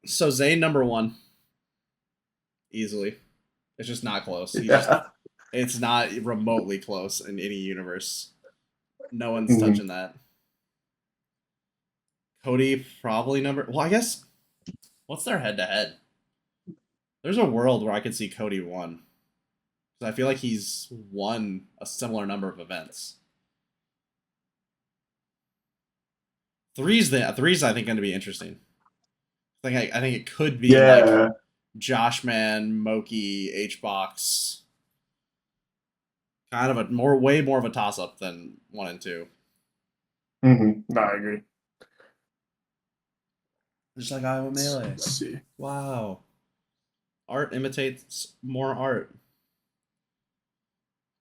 So Zayn number one, easily. It's just not close. Yeah. It's not remotely close in any universe. No one's Mhm. touching that. Cody probably number. Well, I guess what's their head to head? There's a world where I could see Cody one because I feel like he's won a similar number of events. Three's I think going to be interesting. I think it could be like Yeah. Joshman, Moki, H box, kind of a way more of a toss up than one and two. No, I agree. Just like Iowa Melee. Let's see. Wow. Art imitates more art.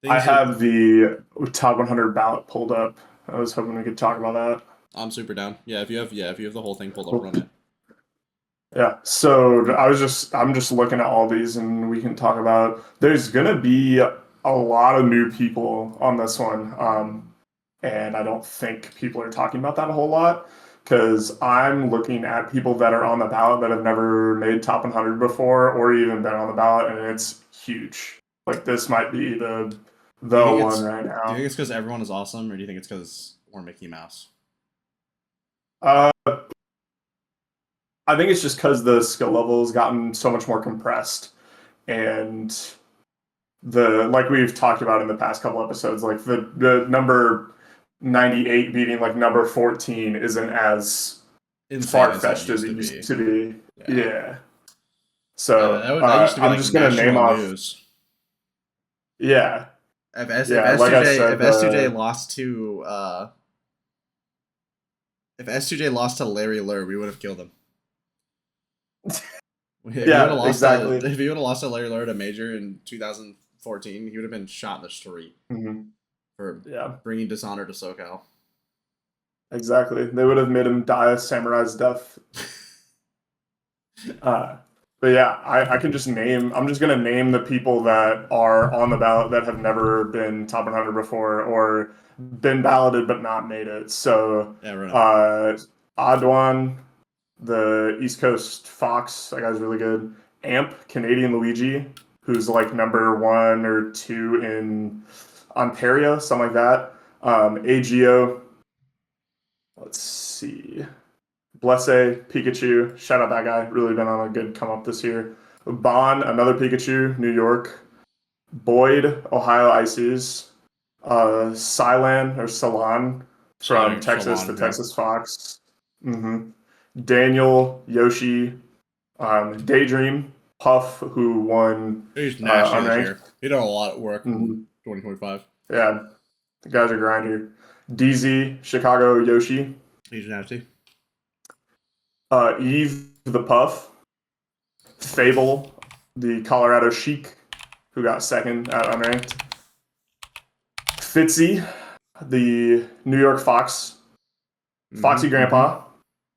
I Things that have the top 100 ballot pulled up. I was hoping we could talk about I'm super down. If you have the whole thing pulled up, that. run it. Yeah. So I'm just looking at all these and we can talk about, there's gonna be a lot of new people on this one. And I don't think people are talking about that a whole lot because I'm looking at people that are on the ballot that have never made top 100 before or even been on the ballot, and it's huge. Like this might be Do you the think one it's right do you think now. it's because everyone is awesome, or do you think it's because we're Mickey Mouse? Uh, I think it's just because the skill level has gotten so much more compressed, and the like we've talked about in the past couple episodes, like the number 98 beating like number 14 isn't as Insane far as it fetched as used it to used be. to be. Yeah, Yeah. yeah. So That used to be I'm like just gonna name national off. news. Yeah, If yeah. Like I S2J said, if S2J lost to Larry Lur, we would have killed him. yeah, exactly. If he would have lost to Larry Lur at a major in 2014, he would have been shot in the street hmm for Yeah, bringing dishonor to SoCal. exactly. They would have made him die a samurai's death. Uh, but yeah, I can just name. I'm just gonna name the people that are on the ballot that have never been top 100 before or been balloted but not made it. So, Yeah, run it. uh, Adwan, the East Coast Fox, that guy's really good. Amp, Canadian Luigi, who's like number one or two in Ontario, something like that. AGO, let's see. Blesse, Pikachu, shout out that guy. Really been on a good come up this year. Bon, another Pikachu, New York. Boyd, Ohio Ices. Silan or Salon from Texas, the Shalon, yeah. Texas Fox. hmm Daniel, Yoshi, Daydream, Puff, who won He's nasty this unranked. year. He did a lot of work in hmm 2025. Yeah, the guy's a grinder. DZ, Chicago Yoshi. He's nasty. Eve, the Puff. Fable, the Colorado Sheik, who got second at unranked. Fitzy, the New York Fox. Foxy Mm-hmm. Grandpa,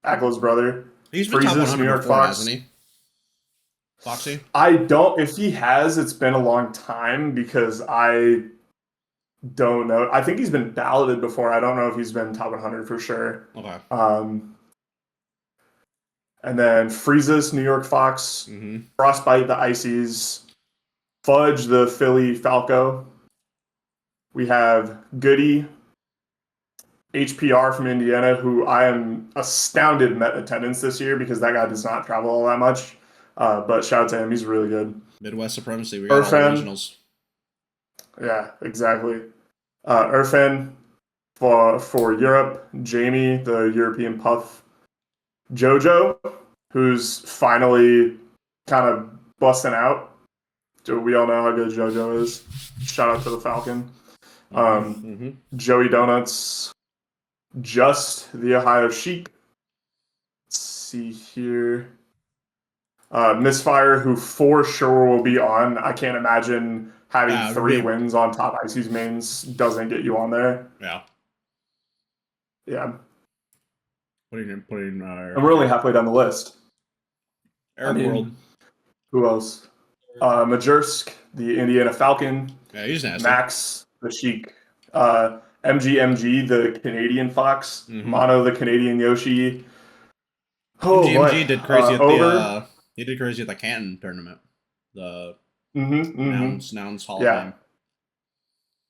Ackles' brother. He's been top Freeze's New 100 York before, hasn't Fox. he? Foxy? I don't, if he has, it's been a long time because I don't know. I think he's been balloted before. I don't know if he's been top 100 for sure. Okay. And then Freeze's New York Fox, Mm-hmm. Frostbite the Ices, Fudge the Philly Falco. We have Goody, HPR from Indiana, who I am astounded met attendance this year because that guy does not travel all that much. But shout out to him, he's really good. Midwest supremacy. We got all the Irfan, regionals. yeah, exactly. Irfan for Europe, Jamie, the European Puff, Jojo, who's finally kind of busting out. We all know how good Jojo is. Shout out to the Falcon. Mm-hmm. Mm-hmm. Joey Donuts, just the Ohio Sheik. Let's see here. Misfire, who for sure will be on. I can't imagine having three Big. wins on top Ices mains doesn't get you on there. Yeah. Yeah. Putting And we're only halfway down the list. I Eric World. mean, who else? Majersk, the Indiana Falcon. Yeah, he's nasty. Max, the Sheik. MGMG, the Canadian Fox. Mm-hmm. Mono, the Canadian Yoshi. Oh MGMG boy. did crazy at Over. the he did crazy at the Canton tournament. The Mm-hmm. Nouns Hall of Yeah. Fame.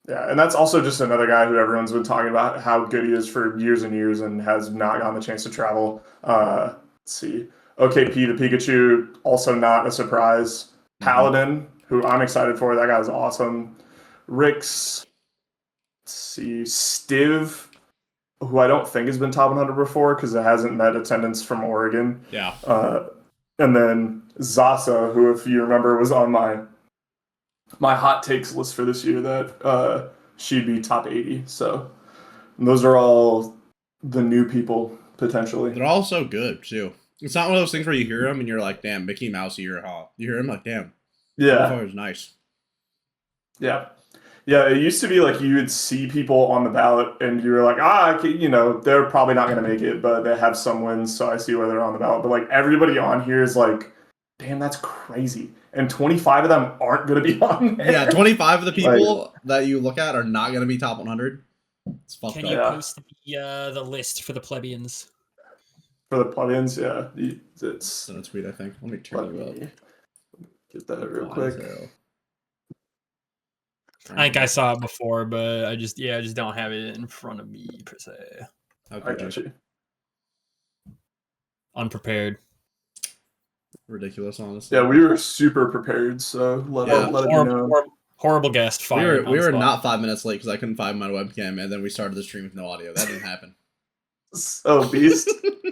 Yeah, and that's also just another guy who everyone's been talking about how good he is for years and years and has not gotten the chance to travel. Let's see. OKP the Pikachu, also not a surprise. Mhm. Paladin, who I'm excited for. That guy's awesome. Rix, let's see. Stiv, who I don't think has been top 100 before because it hasn't met attendance from Oregon. Yeah. And then Zasa, who, if you remember, was on my hot takes list for this year that she'd be top 80. So those are all the new people potentially. They're all so good too. It's not one of those things where you hear them and you're like, "Damn, Mickey Mouse here, huh?" You hear him like, "Damn, Yeah, motherfucker's nice." yeah, yeah. It used to be like you would see people on the ballot and you were like, they're probably not going to make it, but they have some wins, so I see why they're on the ballot. But like everybody on here is like, damn, that's crazy. And 25 of them aren't going to be on there. Yeah, 25 of the people that you look at are not going to be top 100. It's fucked Can up. you Yeah. post the list for the plebeians? For the plugins, yeah, It's in a tweet, I think. Let me turn you up. Get that real Why quick. zero? I think I saw it before, but I just don't have it in front of me per se. How I could got you. Unprepared. Ridiculous, honestly. Yeah, we were super prepared, so let it be known. Horrible guest. We Fired were on spot. not 5 minutes late because I couldn't find my webcam, and then we started the stream with no audio. That didn't happen. Oh, beast.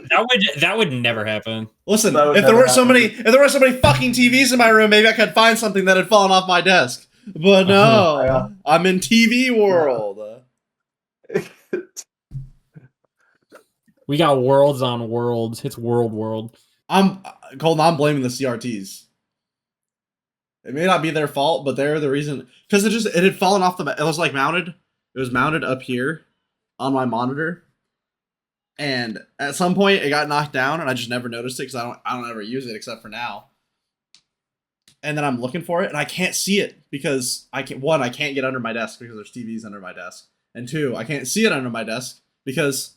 That would never happen. Listen, That would if there never weren't so happen. many fucking TVs in my room, maybe I could find something that had fallen off my desk. But no, Yeah. I'm in TV world. We got worlds on worlds. It's world. Colton, I'm blaming the CRTs. It may not be their fault, but they're the reason, because it had fallen off it was like mounted. It was mounted up here on my monitor, and at some point it got knocked down, and I just never noticed it because I don't ever use it except for now. And then I'm looking for it, and I can't see it because I can't get under my desk because there's TVs under my desk, and two, I can't see it under my desk because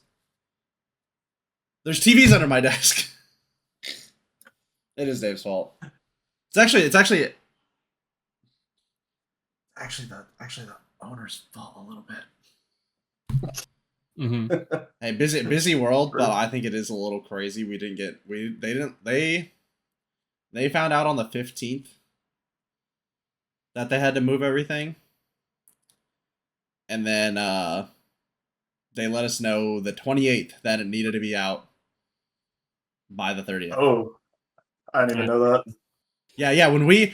there's TVs under my desk. It is Dave's fault. It's actually the owner's fault a little bit. Mm-hmm. Hey, busy world, but I think it is a little crazy. They found out on the 15th that they had to move everything, and then they let us know the 28th that it needed to be out by the 30th. Oh, I didn't even know that. Yeah. When me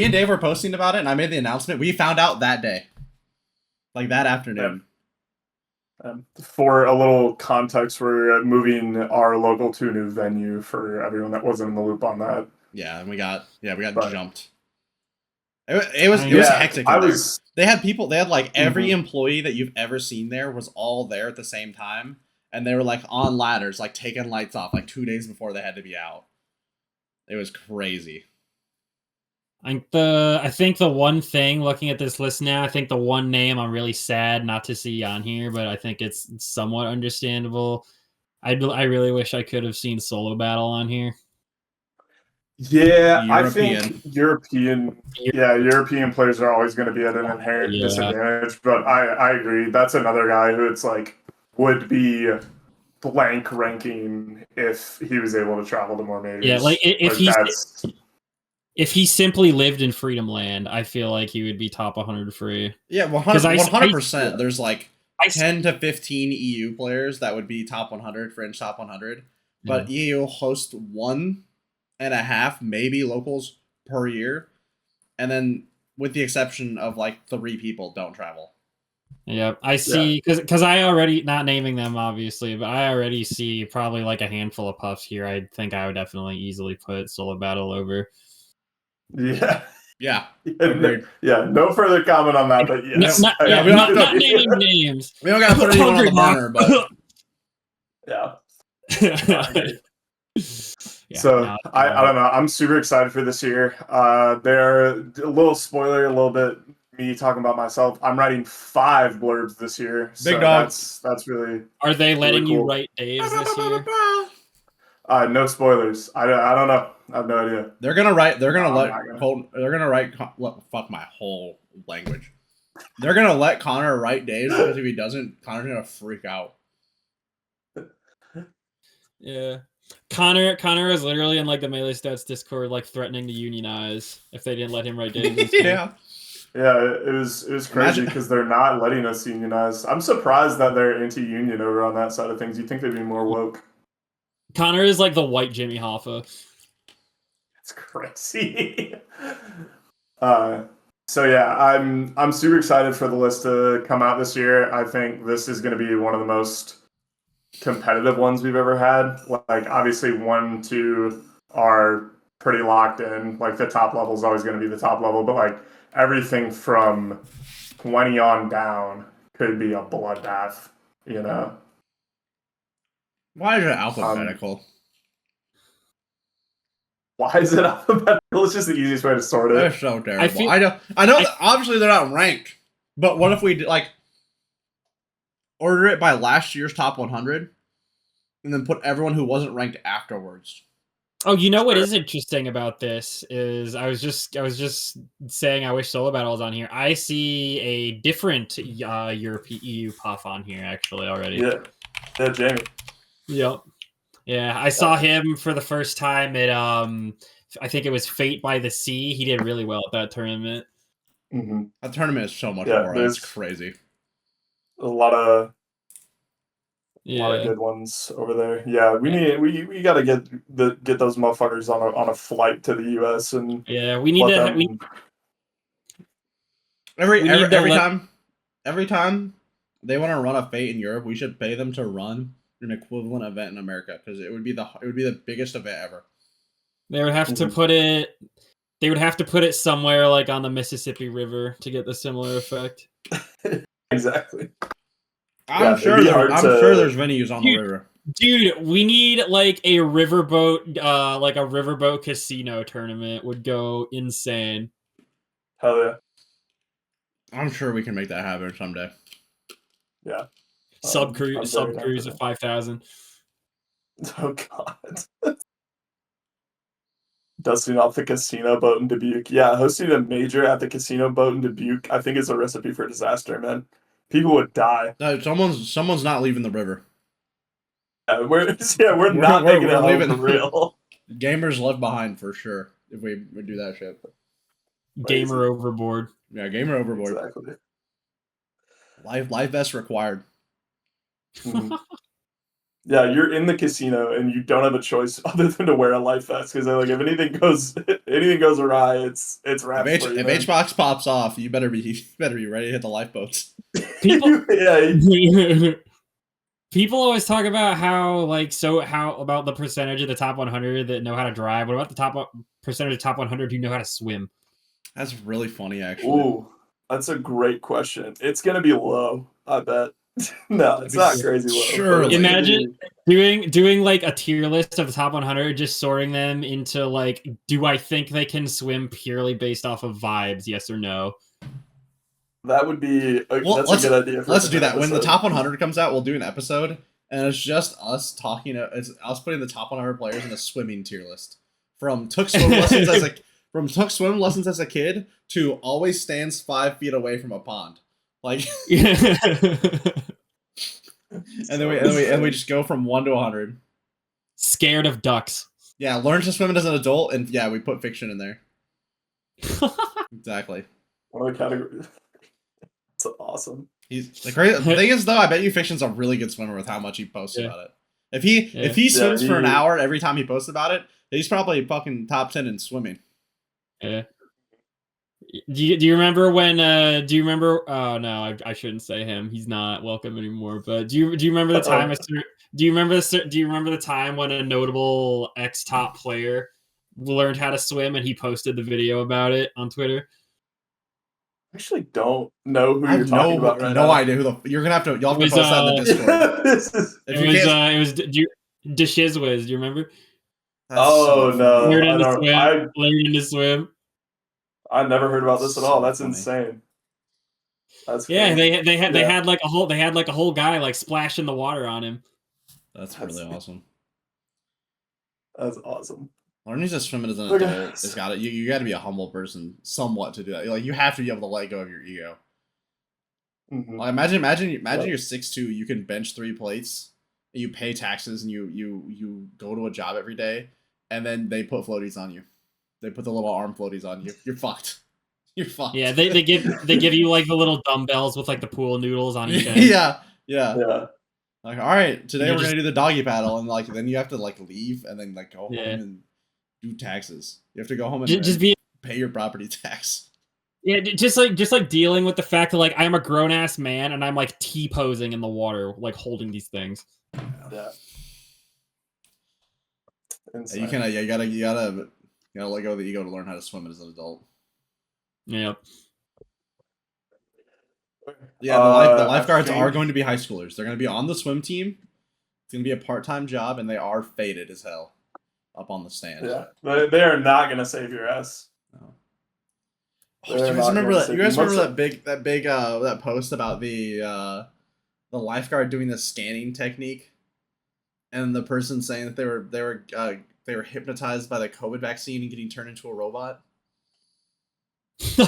and Dave were posting about it, and I made the announcement, we found out that day, like that afternoon. For a little context, we're moving our local to a new venue for everyone that wasn't in the loop on that. Yeah, and we got jumped. It was hectic. They had like every employee that you've ever seen there was all there at the same time, and they were like on ladders, like taking lights off, like 2 days before they had to be out. It was crazy. I think the one thing, looking at this list now, I think the one name I'm really sad not to see on here, but I think it's somewhat understandable. I really wish I could have seen Solo Battle on here. Yeah, European. I think European players are always going to be at an inherent disadvantage, but I agree. That's another guy who it's like would be blank ranking if he was able to travel to more majors. Yeah, like if he simply lived in Freedom Land, I feel like he would be top 100 free. Yeah, 100%. There's like 10 to 15 EU players that would be top 100, fringe top 100, but EU host 1.5 maybe locals per year, and then with the exception of like 3 people don't travel. Yeah, I see, because I already, not naming them obviously, but I already see probably like a handful of puffs here. I think I would definitely easily put Solo Battle over. Yeah. No further comment on that, but yes. Not naming names. We don't got to put anyone on the burner, but I don't know. I'm super excited for this year. They're a little spoiler, a little bit me talking about myself. I'm writing 5 blurbs this year. Big dog. That's really. Are they letting really cool. you write Dave's this year? No spoilers. I don't know. I have no idea. They're gonna write. They're gonna No, let. I'm not They're gonna write. Fuck my whole language. They're gonna let Connor write Dave's because if he doesn't, Connor's gonna freak out. Yeah. Connor is literally in like the Melee Stats Discord, like threatening to unionize if they didn't let him write Dave's. Yeah. Yeah, it was crazy because they're not letting us unionize. I'm surprised that they're anti-union over on that side of things. You'd think they'd be more woke. Connor is like the white Jimmy Hoffa. It's crazy. So yeah, I'm super excited for the list to come out this year. I think this is going to be one of the most competitive ones we've ever had. Like obviously 1, 2 are pretty locked in. Like the top level is always going to be the top level, but like everything from 20 on down could be a bloodbath, you know? Why is it alphabetical? Why is it alphabetical? It's just the easiest way to sort They're it. so terrible. I know that obviously they're not ranked, but what if we like order it by last year's top 100 and then put everyone who wasn't ranked afterwards? Oh, you know what is interesting about this is I was just saying I wish Solo Battle was on here. I see a different European EU puff on here actually already. Yeah, Jamie. Yep. Yeah, I saw him for the first time at I think it was Fate by the Sea. He did really well at that tournament. Mm-hmm. That tournament is so much more. It's crazy. A lot of good ones over there. Yeah, we gotta get those motherfuckers on a flight to the US and we need to every time they want to run a Fate in Europe, we should pay them to run an equivalent event in America because it would be the biggest event ever. They would have to put it. They would have to put it somewhere like on the Mississippi River to get the similar effect. Exactly. I'm sure there's venues on the river. Dude, we need like a riverboat, casino tournament would go insane. Hell yeah. I'm sure we can make that happen someday. Yeah. Sub cruise at 5,000. Oh god. Dusting off the casino boat in Dubuque. Yeah, hosting a major at the casino boat in Dubuque, I think is a recipe for disaster, man. People would die. No, someone's not leaving the river. We're not making it home for real. Gamers left behind for sure if we do that shit. Gamer overboard. Yeah, gamer overboard. Exactly. Life vest required. Mm-hmm. Yeah, you're in the casino and you don't have a choice other than to wear a life vest because like if anything goes awry, it's wrapped. If HBox pops off, you better be ready to hit the lifeboats. People always talk about how about the percentage of the top 100 that know how to drive. What about the percentage of the top 100 who know how to swim? That's really funny, actually. Ooh, that's a great question. It's gonna be low, I bet. No, it's not crazy low. Surely. Imagine doing like a tier list of the top 100, just sorting them into like, do I think they can swim purely based off of vibes? Yes or no. That would be that's a good idea. Let's do that. When the top 100 comes out, we'll do an episode, and it's just us talking. It's us putting the top 100 players in a swimming tier list from took swim lessons as a kid to always stands 5 feet away from a pond. Like, and we just go from 1 to 100. Scared of ducks. Yeah, learn to swim as an adult, and yeah, we put fiction in there. Exactly. One of the categories. That's awesome. He's the thing is though, I bet you fiction's a really good swimmer with how much he posts about it. If he swims for an hour every time he posts about it, he's probably fucking top 10 in swimming. Yeah. Do you remember when? Do you remember? Oh no, I shouldn't say him. He's not welcome anymore. But do you remember the time? Do you remember the time when a notable ex-top player learned how to swim and he posted the video about it on Twitter? I actually don't know who you're talking about right now. No idea who you'll have to post that in the Discord. It was Deshizwiz. Do you remember? No, learning to swim. I never heard about this at all. That's insane. That's crazy. They had like a whole guy like splashing the water on him. That's really awesome. That's awesome. Learning to swim as an Okay. adult has got it. You got to be a humble person, somewhat, to do that. Like you have to be able to let go of your ego. Mhm. Like imagine Yep. you're 6'2", you can bench 3 plates, and you pay taxes, and you go to a job every day, and then they put floaties on you. They put the little arm floaties on you. You're fucked. You're fucked. Yeah, they give you like the little dumbbells with like the pool noodles on each end. yeah. Yeah. Like, all right, today You we're just- gonna do the doggy paddle, and like then you have to like leave and then like go Yeah. home and do taxes. You have to go home and, Just and be pay your property tax. yeah, just like dealing with the fact that like I'm a grown ass man and I'm like T-posing in the water, like holding these things. Yeah. Yeah, Insane. you can. Yeah, you gotta let go of the ego to learn how to swim as an adult. Yeah. Yeah, the lifeguards I are think- going to be high schoolers. They're going to be on the swim team. It's going to be a part-time job, and they are faded as hell up on the stand. Yeah, they are not gonna save your ass. No. They're Do you guys not remember gonna that? save You guys you. remember that big that post about the lifeguard doing the scanning technique, and the person saying that they were hypnotized by the COVID vaccine and getting turned into a robot. You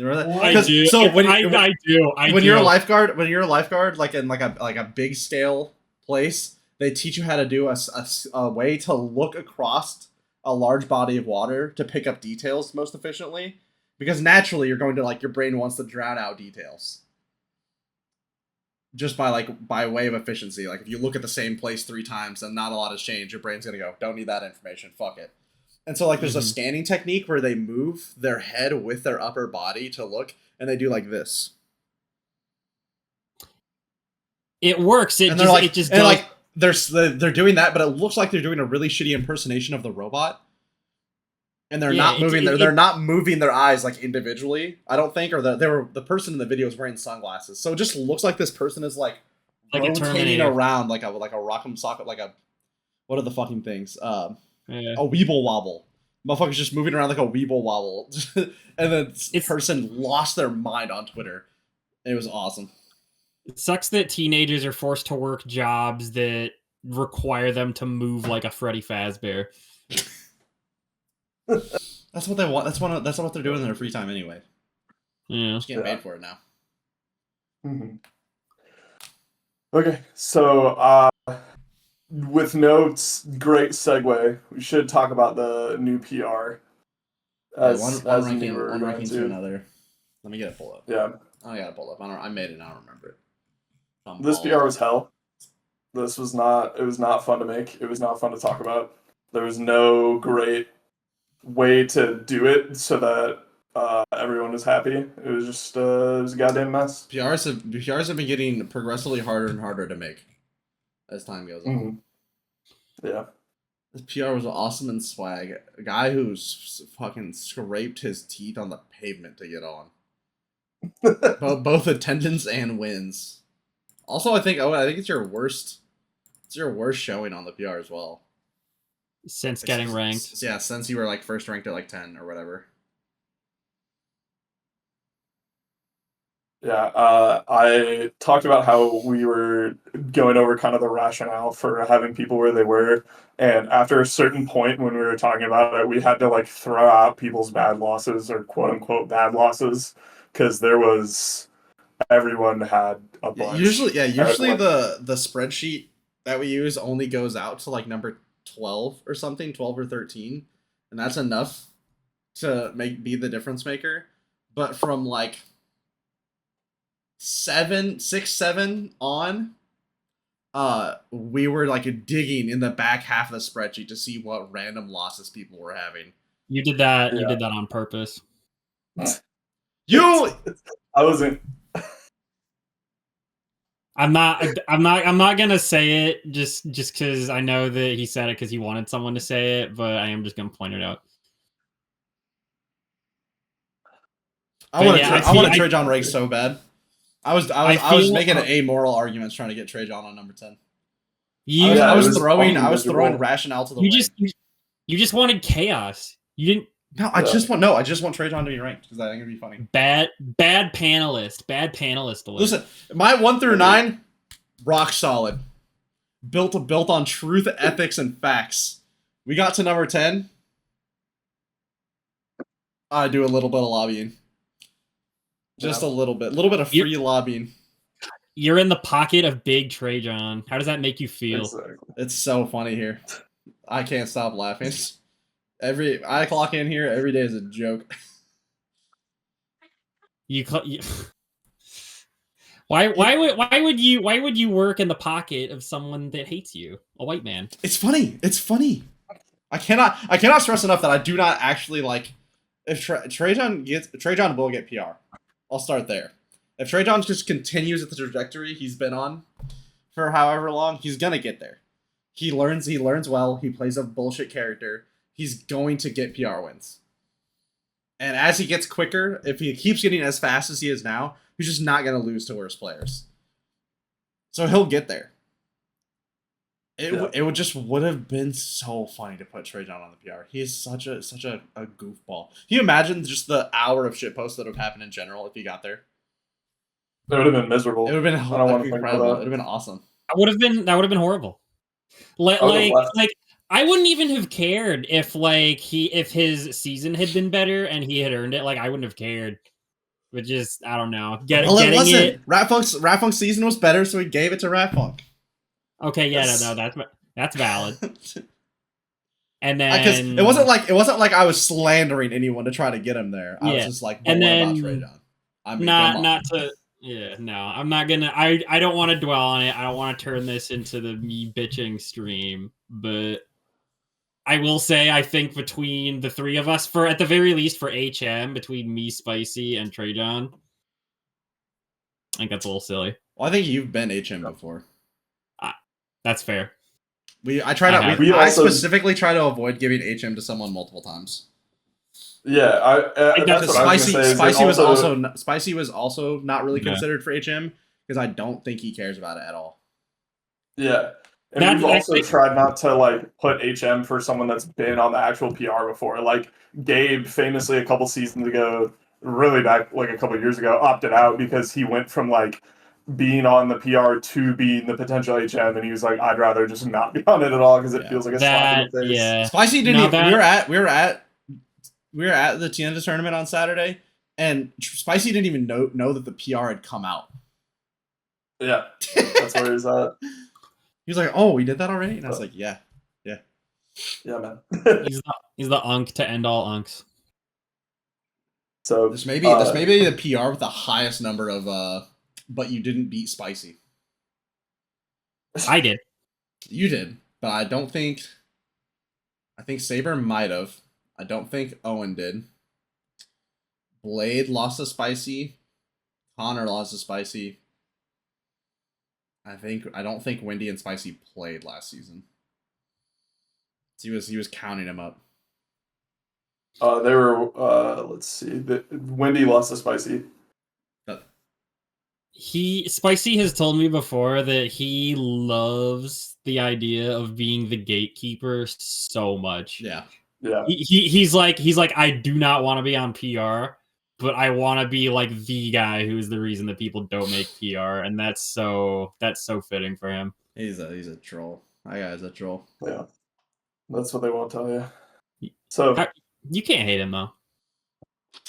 remember that? I 'Cause- do. So when I do. when you're a lifeguard, like in like a big scale place, they teach you how to do a way to look across a large body of water to pick up details most efficiently, because naturally you're going to like your brain wants to drown out details just by way of efficiency. Like if you look at the same place 3 times and not a lot has changed, your brain's gonna go, don't need that information, fuck it. And so like there's a scanning technique where they move their head with their upper body to look, and they do like this. It works. It And just they're like, it just and goes. like they're doing that, but it looks like they're doing a really shitty impersonation of the robot. And they're Yeah, not moving they're not moving their eyes like individually, I don't think, or the person in the video is wearing sunglasses. So it just looks like this person is like Like a rotating Terminator. around like a rock'em socket, like a what are the fucking things? Yeah. A weeble wobble. Motherfucker's just moving around like a weeble wobble. And then this person lost their mind on Twitter. It was awesome. It sucks that teenagers are forced to work jobs that require them to move like a Freddy Fazbear. That's what they want. That's what they're doing in their free time anyway. Yeah. Just getting Yeah. paid for it now. Mhm. Okay, so with notes, great segue. We should talk about the new PR. As One you were ranking going to another. Let me get it pulled up. Yeah, I got it pulled up. I made it. I don't remember it. this PR was hell. This was not. It was not fun to make. It was not fun to talk about. There was no great way to do it so that everyone was happy. It was just it was a goddamn mess. PRs have been getting progressively harder and harder to make as time goes on. Mhm. Yeah. This PR was awesome and swag. A guy who's fucking scraped his teeth on the pavement to get on. Both attendance and wins. Also, I think it's your worst. It's your worst showing on the PR as well. Since getting ranked. Yeah, since you were like first ranked at like 10 or whatever. Yeah, I talked about how we were going over kind of the rationale for having people where they were, and after a certain point when we were talking about it, we had to like throw out people's bad losses or quote unquote bad losses because everyone had a bunch. Usually Everyone. the spreadsheet that we use only goes out to like number 12 or something, 12 or 13, and that's enough to be the difference maker. But from like 7 on, we were like digging in the back half of the spreadsheet to see what random losses people were having. You did that. Yeah. You did that on purpose. You I wasn't. I'm not gonna say it just because I know that he said it because he wanted someone to say it, but I am just gonna point it out. I want yeah, to trade John Riggs so bad. I was making feel- amoral arguments trying to get Trey John on number 10. You Yeah, I it was was throwing fucking miserable. rationale to the you wind. you just wanted chaos. You didn't. I Yeah. just want Trey John to be ranked because I think it'd be funny. Bad panelist. Bad panelist. Alert. Listen, my 1 through 9, rock solid. built on truth, ethics, and facts. We got to number 10. I do a little bit of lobbying. Just a little bit of free lobbying. You're in the pocket of Big Trajan. How does that make you feel? Exactly. It's so funny here. I can't stop laughing. I clock in here every day is a joke. Why would you work in the pocket of someone that hates you, a white man? It's funny. I cannot stress enough that I do not actually like. If Trajan will get PR. I'll start there. If Trajan just continues at the trajectory he's been on for however long, he's gonna get there. He learns well. He plays a bullshit character. He's going to get PR wins. And as he gets quicker, if he keeps getting as fast as he is now, he's just not going to lose to worse players. So he'll get there. It would have been so funny to put Trajan on the PR. He is such a goofball. Can you imagine just the hour of shitposts that would have happened in general if he got there? It would have been miserable. It would have been incredible. It would have been awesome. That would have been horrible. Like I wouldn't even have cared if his season had been better and he had earned it. Like I wouldn't have cared. But just I don't know. It wasn't. Rat Funk's season was better, so he gave it to Rat Funk. Okay, yeah, no, that's valid. And then because it wasn't like I was slandering anyone to try to get him there. I was just like, and then about Trajan. I mean, I'm not gonna. I don't want to dwell on it. I don't want to turn this into the me bitching stream, but I will say I think between the three of us, for at the very least for HM, between me, Spicy, and Trajan, I think that's a little silly. Well, I think you've been HM before. That's fair. I specifically try to avoid giving HM to someone multiple times. Yeah, that's what I was gonna say. Spicy was also not really considered for HM because I don't think he cares about it at all. Yeah, and we've also tried not to like put HM for someone that's been on the actual PR before. Like Gabe, famously a couple seasons ago, really back like a couple years ago, opted out because he went from like being on the PR to being the potential HM, and he was like, "I'd rather just not be on it at all because it feels like a slap in the face." Yeah, Spicy didn't. We were at the Tienda tournament on Saturday, and Spicy didn't even know that the PR had come out. Yeah, that's where he's at. He was like, "Oh, we did that already," and I was like, "Yeah, man." he's the unk to end all unks. So this may be the PR with the highest number of but you didn't beat Spicy. I did. You did, but I don't think. I think Saber might have. I don't think Owen did. Blade lost to Spicy. Connor lost to Spicy. I don't think Wendy and Spicy played last season. He was counting them up. They were let's see. Wendy lost to Spicy. Spicy has told me before that he loves the idea of being the gatekeeper so much. Yeah. He's like I do not want to be on PR, but I want to be like the guy who's the reason that people don't make PR, and that's so fitting for him. He's a troll. That guy's a troll. Yeah. That's what they won't tell you. So you can't hate him though.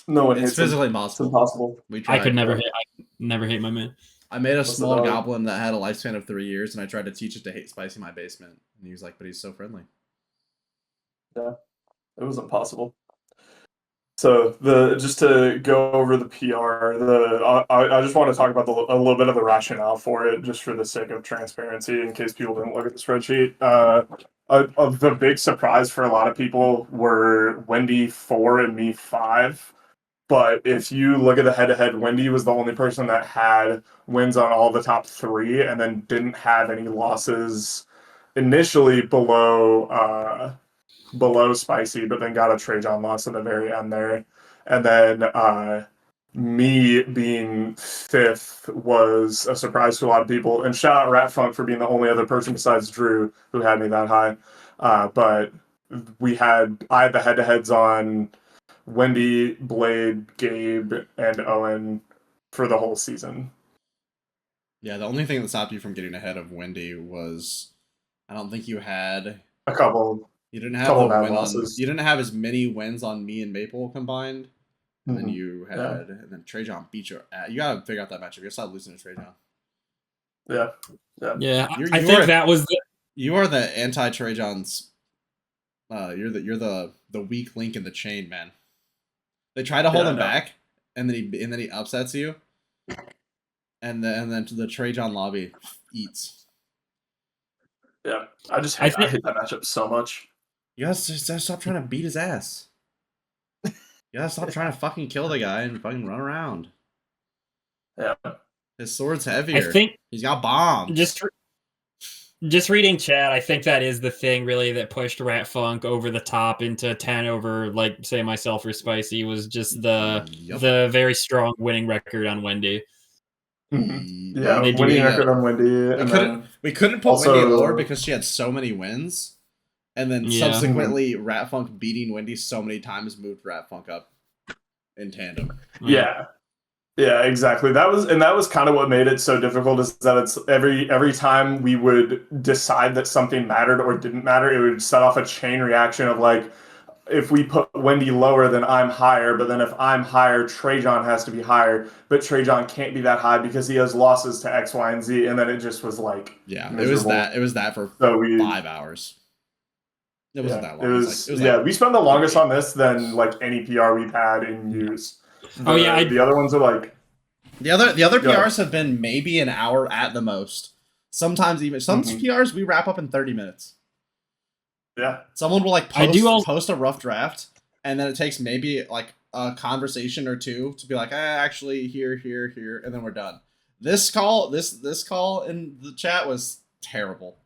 No one hates him. It's physically impossible. It's impossible. I could never hate my man. I made a small goblin that had a lifespan of 3 years, and I tried to teach it to hate Spicy in my basement. And he was like, "But he's so friendly." Yeah, it was impossible. So just to go over the PR, I just want to talk about a little bit of the rationale for it, just for the sake of transparency, in case people didn't look at the spreadsheet. The big surprise for a lot of people were Wendy 4 and me 5. But if you look at the head-to-head, Wendy was the only person that had wins on all the top 3 and then didn't have any losses initially below Spicy, but then got a Trajan loss at the very end there. And then me being 5th was a surprise to a lot of people. And shout out Rat Funk for being the only other person besides Drew who had me that high. But I had the head-to-heads on Wendy, Blade, Gabe, and Owen for the whole season. Yeah, the only thing that stopped you from getting ahead of Wendy was I don't think you had. A couple. You didn't have Couple the bad win losses. on. You didn't have as many wins on me and Maple combined. And then Mhm. you had, Yeah. and then Trajan beat your. You gotta figure out that matchup. You gotta stop losing to Trajan. Yeah. Yeah, You're- I you think are- that was the, You are the anti Trajan's. You're the weak link in the chain, man. They try to hold Yeah, him no. back, and then he upsets you, and then the Trajan lobby eats. Yeah. I I hate think- that matchup so much. You gotta stop trying to beat his ass. You gotta stop trying to fucking kill the guy and fucking run around. Yeah. His sword's I heavier. think He's got bombs. just reading chat, I think that is the thing really that pushed Rat Funk over the top into 10 over, like, say, myself or Spicy, was just Yup. the very strong winning record on Wendy. Yeah, They do winning that. record on Wendy. We couldn't put also- Wendy lower because she had so many wins, and then Yeah. subsequently Rat Funk beating Wendy so many times moved Rat Funk up in tandem. Yeah. Yeah, exactly. That was kind of what made it so difficult, is that it's every time we would decide that something mattered or didn't matter, it would set off a chain reaction of like, if we put Wendy lower, then I'm higher, but then if I'm higher, Trajan has to be higher, but Trajan can't be that high because he has losses to X, Y, and Z, and then it just was like miserable. It was that for So 5 hours. It wasn't that long. It was like, we spent the longest on this than like any PR we've had in years. The other ones are like the other Go ahead. PRs have been maybe an hour at the most. Sometimes even some PRs we wrap up in 30 minutes. Yeah. Someone will like post a rough draft, and then it takes maybe like a conversation or two to be like, actually here, and then we're done. This call in the chat was terrible.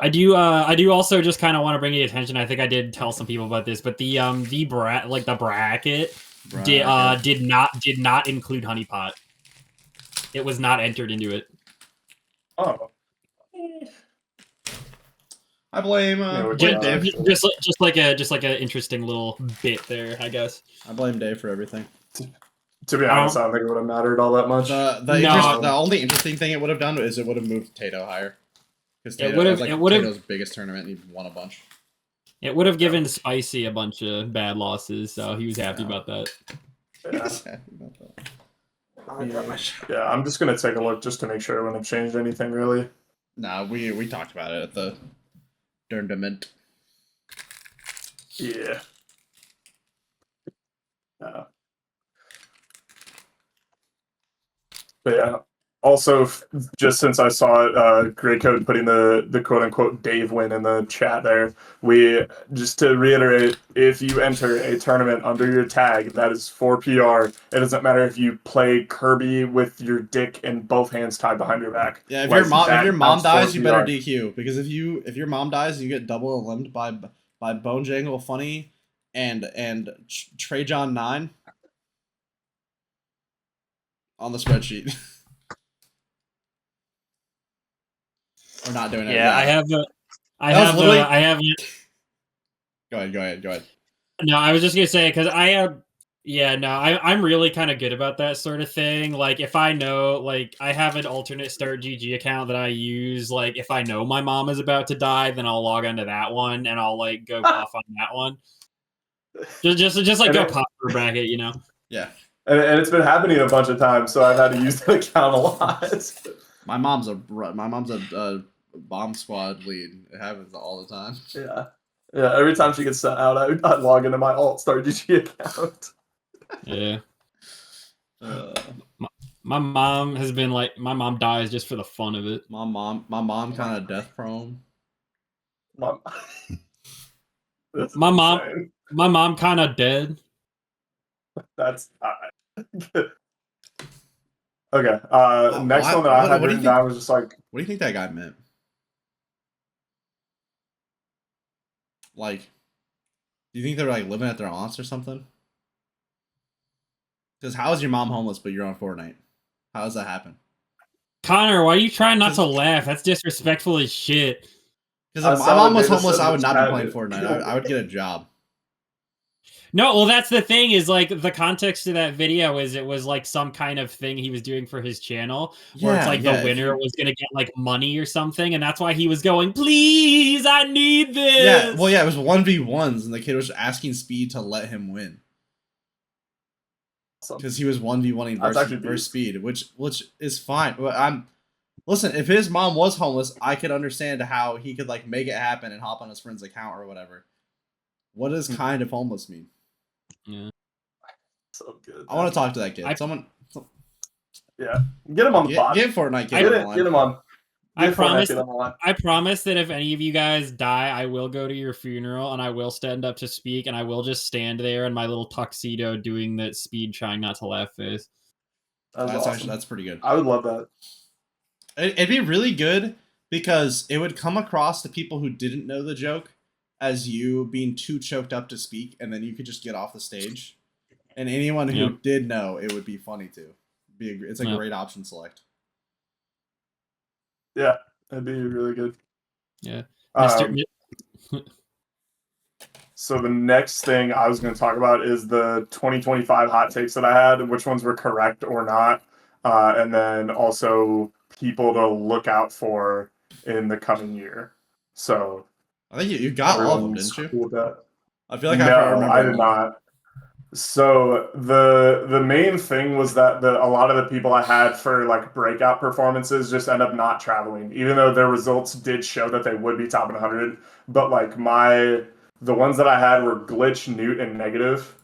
I do also just kind of want to bring your attention. I think I did tell some people about this, but the bracket did not include Honeypot. It was not entered into it. Oh. I blame Dave. Just like a interesting little bit there, I guess. I blame Dave for everything. To be honest, I don't think it would have mattered all that much. The only interesting thing it would have done is it would have moved Tato higher. Because Tato's biggest tournament, and he won a bunch. It would have given Spicy a bunch of bad losses, so he was happy about that. Yeah, I'm just gonna take a look just to make sure it wouldn't have changed anything really. Nah, we talked about it at the tournament. Yeah. But yeah. Also, just since I saw Grey Code putting the quote unquote Dave win in the chat there, just to reiterate, if you enter a tournament under your tag, that is for PR. It doesn't matter if you play Kirby with your dick and both hands tied behind your back. Yeah, if your mom dies, you better DQ, because if your mom dies, you get double eliminated by Bone Jangle Funny and Trajan 9 on the spreadsheet. We're not doing it. Yeah, I have. Go ahead. No, I was just gonna say, because I have. Yeah, no, I'm really kind of good about that sort of thing. Like, if I know, like, I have an alternate Start GG account that I use. Like, if I know my mom is about to die, then I'll log onto that one and I'll like go puff on that one. Just like go puff for a bracket, you know? Yeah. And it's been happening a bunch of times, so I've had to use the account a lot. My mom's a bomb squad lead. It happens all the time. Yeah. Yeah, every time she gets sent out, I log into my alt Start GG account. Yeah. My mom has been like, my mom dies just for the fun of it. My mom kind of death prone. My mom kind of dead. That's okay. Next one that I had written down was just like, what do you think that guy meant? Like, do you think they're like living at their aunt's or something? Because how is your mom homeless but you're on Fortnite? How does that happen? Connor, why are you trying not to laugh? That's disrespectful as shit. Because if my mom was homeless, I would not be playing Fortnite. I would get a job. No, well, that's the thing is like the context of that video is it was like some kind of thing he was doing for his channel where it's like the if winner you- was gonna get like money or something, and that's why he was going, please, I need this. Yeah, well, yeah, it was 1v1s, and the kid was asking Speed to let him win Awesome. because he was 1v1ing That's actually versus beast. Speed, which is fine. But listen, if his mom was homeless, I could understand how he could like make it happen and hop on his friend's account or whatever. What does kind of homeless mean? Yeah. So good. I want to talk to that kid. Yeah, get him on the pod. Get Fortnite kid Get on the line. him on. I promise. Get him on the line. I promise that if any of you guys die, I will go to your funeral and I will stand up to speak and I will just stand there in my little tuxedo doing that Speed trying not to laugh face. That's awesome. Actually that's pretty good. I would love that. It'd be really good because it would come across to people who didn't know the joke as you being too choked up to speak, and then you could just get off the stage. And anyone who did know, it would be funny too. It's a great option select. Yeah, that'd be really good. Yeah. So the next thing I was going to talk about is the 2025 hot takes that I had, which ones were correct or not, and then also people to look out for in the coming year. So I think you got all of them, didn't you? Cool with that. I feel like no, I remember. I did not. So the main thing was that a lot of the people I had for like breakout performances just end up not traveling, even though their results did show that they would be top 100. But like the ones that I had were Glitch, Newt, and Negative,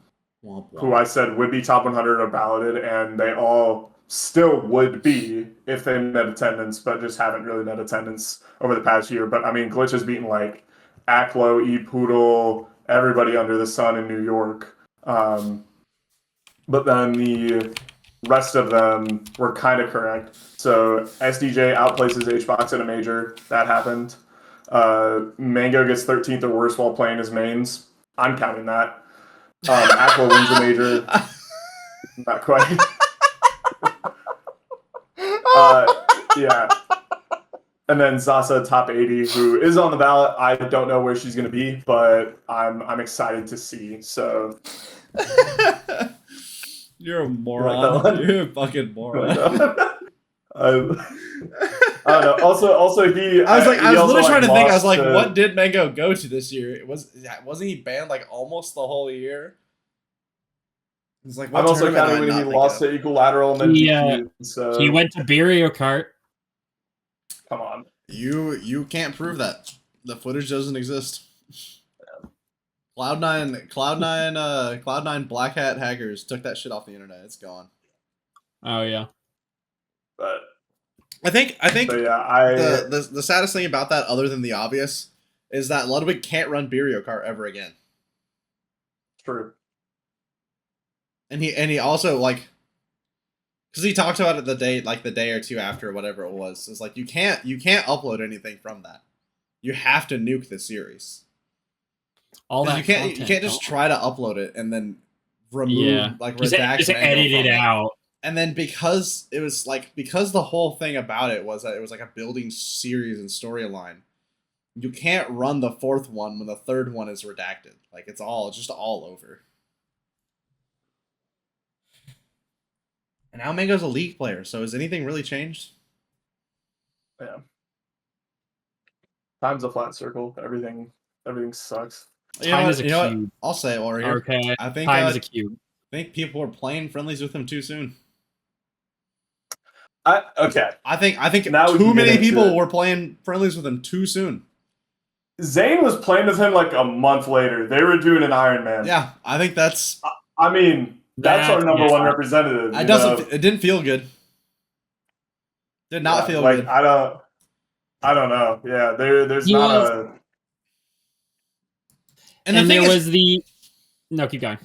who I said would be top 100 or balloted, and they all still would be if they net attendance, but just haven't really net attendance over the past year. But I mean, Glitch has beaten like Aklo, E Poodle, everybody under the sun in New York. But then the rest of them were kind of correct. So SDJ outplaces HBox in a major. That happened. Mango gets 13th or worse while playing his mains. I'm counting that. Aqua wins a major. Not quite. Yeah. And then Zasa top 80, who is on the ballot. I don't know where she's going to be, but I'm excited to see. So you're a moron. You're a fucking moron. I don't know. Also, he. I was literally trying to think. I was like, to... what did Mango go to this year? Wasn't he banned like almost the whole year? It's like, I'm also counting when he lost to Equilateral and then DQ'd, so he went to Barrio Kart. Come on, you can't prove that. The footage doesn't exist. Yeah. Cloud9 Black Hat hackers took that shit off the internet. It's gone. Oh yeah. But I think yeah, the saddest thing about that, other than the obvious, is that Ludwig can't run Barrio Kart ever again. True. And he also like, because he talked about it the day or two after, whatever it was. It's like you can't upload anything from that. You have to nuke the series. All that you can't just try to upload it and then remove redact just edit it out. And then because the whole thing about it was that it was like a building series and storyline, you can't run the fourth one when the third one is redacted. Like it's just all over. And now Mango's a League player, so has anything really changed? Yeah. Time's a flat circle. Everything sucks. Time is a cube. What? I'll say it while we're here. Okay. I think time is a cube. I think people are playing friendlies with him too soon. Okay. I think now too many people were playing friendlies with him too soon. Zane was playing with him like a month later. They were doing an Iron Man. Yeah, I think that's. I mean, that's our number one representative. It didn't feel good. Did not feel good. I don't know. Yeah, there's not a. And there was the. No, keep going.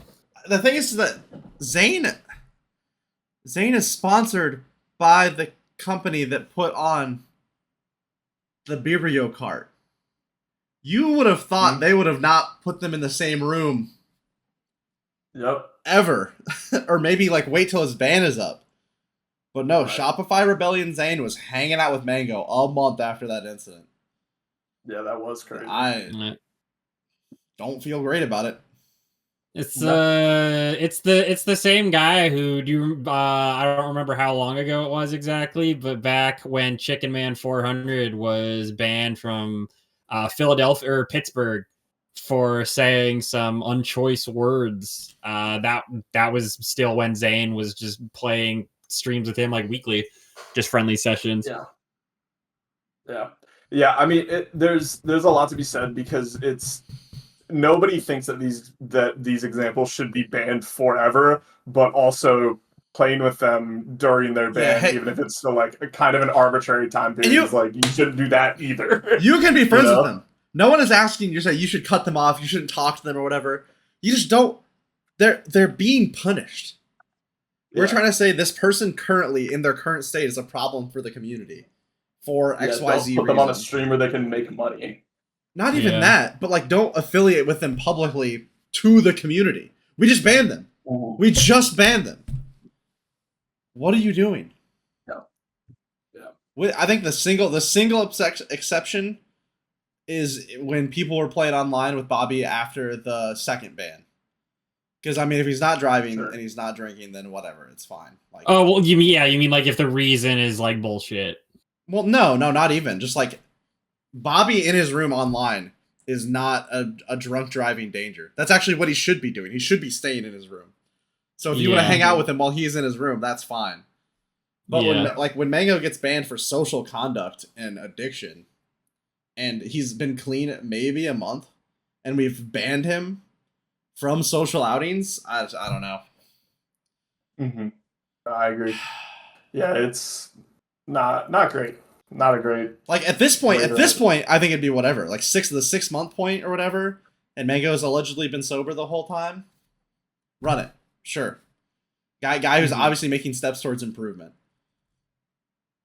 The thing is that Zane is sponsored by the company that put on the Barrio Kart. You would have thought they would have not put them in the same room. Yep. Ever. Or maybe like wait till his ban is up. But no, right. Shopify Rebellion Zane was hanging out with Mango a month after that incident. Yeah, that was crazy. I don't feel great about it. It's No. it's the same guy who I don't remember how long ago it was exactly, but back when Chicken Man 400 was banned from Philadelphia or Pittsburgh for saying some unchoice words. That was still when Zayn was just playing streams with him like weekly, just friendly sessions. Yeah. Yeah. Yeah. I mean, there's a lot to be said because it's nobody thinks that these examples should be banned forever, but also playing with them during their Yeah, ban, hey, even if it's still like a kind of an arbitrary time and period, is like you shouldn't do that either. you can be You friends with know? them. No one is asking you to say you should cut them off, you shouldn't talk to them or whatever. You just don't. They're being punished. We're Yeah. trying to say this person currently in their current state is a problem for the community for Yeah, XYZ don't put them on a reason. stream where they can make money. Not even Yeah. that, but like don't affiliate with them publicly to the community. We just banned them. We just banned them. What are you doing? Yeah. I think the single exception is when people were playing online with Bobby after the second ban. Because I mean, if he's not driving Sure. and he's not drinking, then whatever, it's fine. Like, Oh well, you mean like if the reason is like bullshit. well, no, not even. Just like Bobby in his room online is not a drunk driving danger. That's actually what he should be doing. He should be staying in his room. So if you want to Yeah. hang out with him while he's in his room, that's fine. But Yeah. when Mango gets banned for social conduct and addiction, and he's been clean maybe a month, and we've banned him from social outings, I don't know. Mm-hmm. I agree. Yeah, it's not great. Not a great. Like at this point, Right, I think it'd be whatever. Like the 6 month point or whatever, and Mango's allegedly been sober the whole time. Run it, sure. Guy who's obviously making steps towards improvement.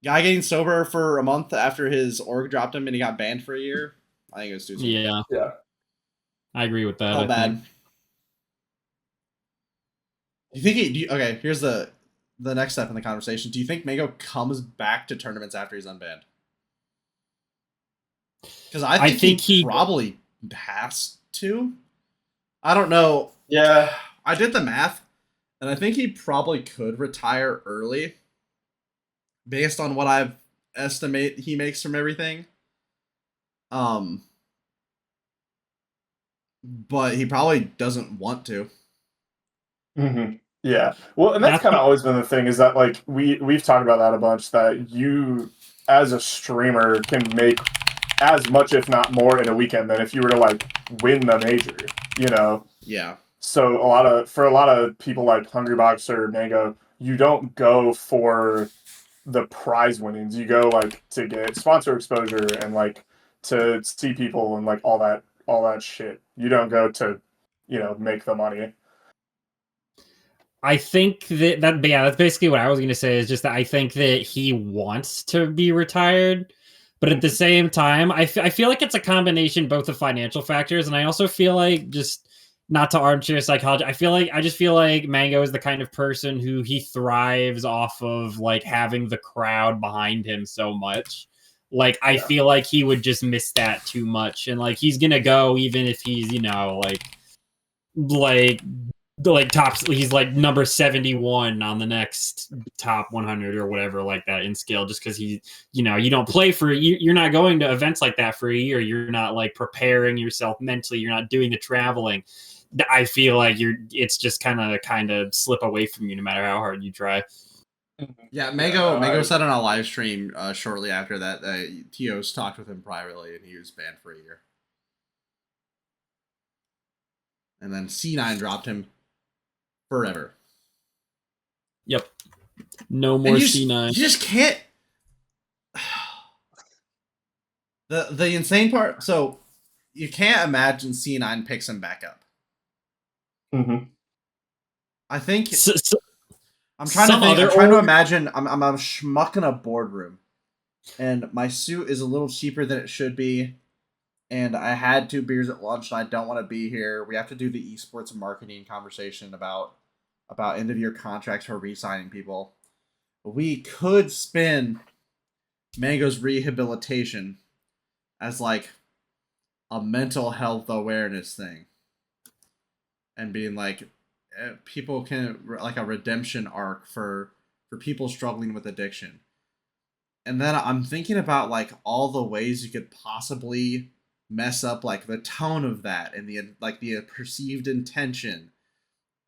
Guy getting sober for a month after his org dropped him and he got banned for a year. I think it was too soon. Yeah. Yeah. I agree with that. How I bad? think. Do you think okay, here's the next step in the conversation. Do you think Mango comes back to tournaments after he's unbanned? Because I think he probably has to. I don't know. Yeah. I did the math, and I think he probably could retire early based on what I've estimate he makes from everything. But he probably doesn't want to. Mm-hmm. Yeah. Well, and that's kind of always been the thing is that like we've talked about that a bunch that you as a streamer can make as much if not more in a weekend than if you were to like win the major, you know. Yeah. So for a lot of people like Hungrybox or Mango, you don't go for the prize winnings. You go like to get sponsor exposure and like to see people and like all that shit. You don't go to, make the money. I think that's basically what I was going to say is just that I think that he wants to be retired, but at the same time, I feel like it's a combination both of financial factors, and I also feel like just not to armchair psychology. I just feel like Mango is the kind of person who he thrives off of like having the crowd behind him so much. Like I feel like he would just miss that too much, and like he's gonna go even if he's like tops, he's like number 71 on the next top 100 or whatever like that in skill, just because he you don't play for you're not going to events like that for a year, you're not like preparing yourself mentally, you're not doing the traveling. I feel like it's just kind of slip away from you no matter how hard you try. Yeah, Mango said on a live stream shortly after that Tios talked with him privately and he was banned for a year. And then C9 dropped him forever. Yep. No more C9. You just can't. The insane part. So you can't imagine C9 picks him back up. Mm-hmm. I think I'm trying to imagine. I'm a schmuck in a boardroom, and my suit is a little cheaper than it should be, and I had 2 beers at lunch, and I don't want to be here. We have to do the esports marketing conversation about end of year contracts for re-signing people. We could spin Mango's rehabilitation as like a mental health awareness thing. and being like, people can like a redemption arc for people struggling with addiction. And then I'm thinking about like all the ways you could possibly mess up like the tone of that and the perceived intention,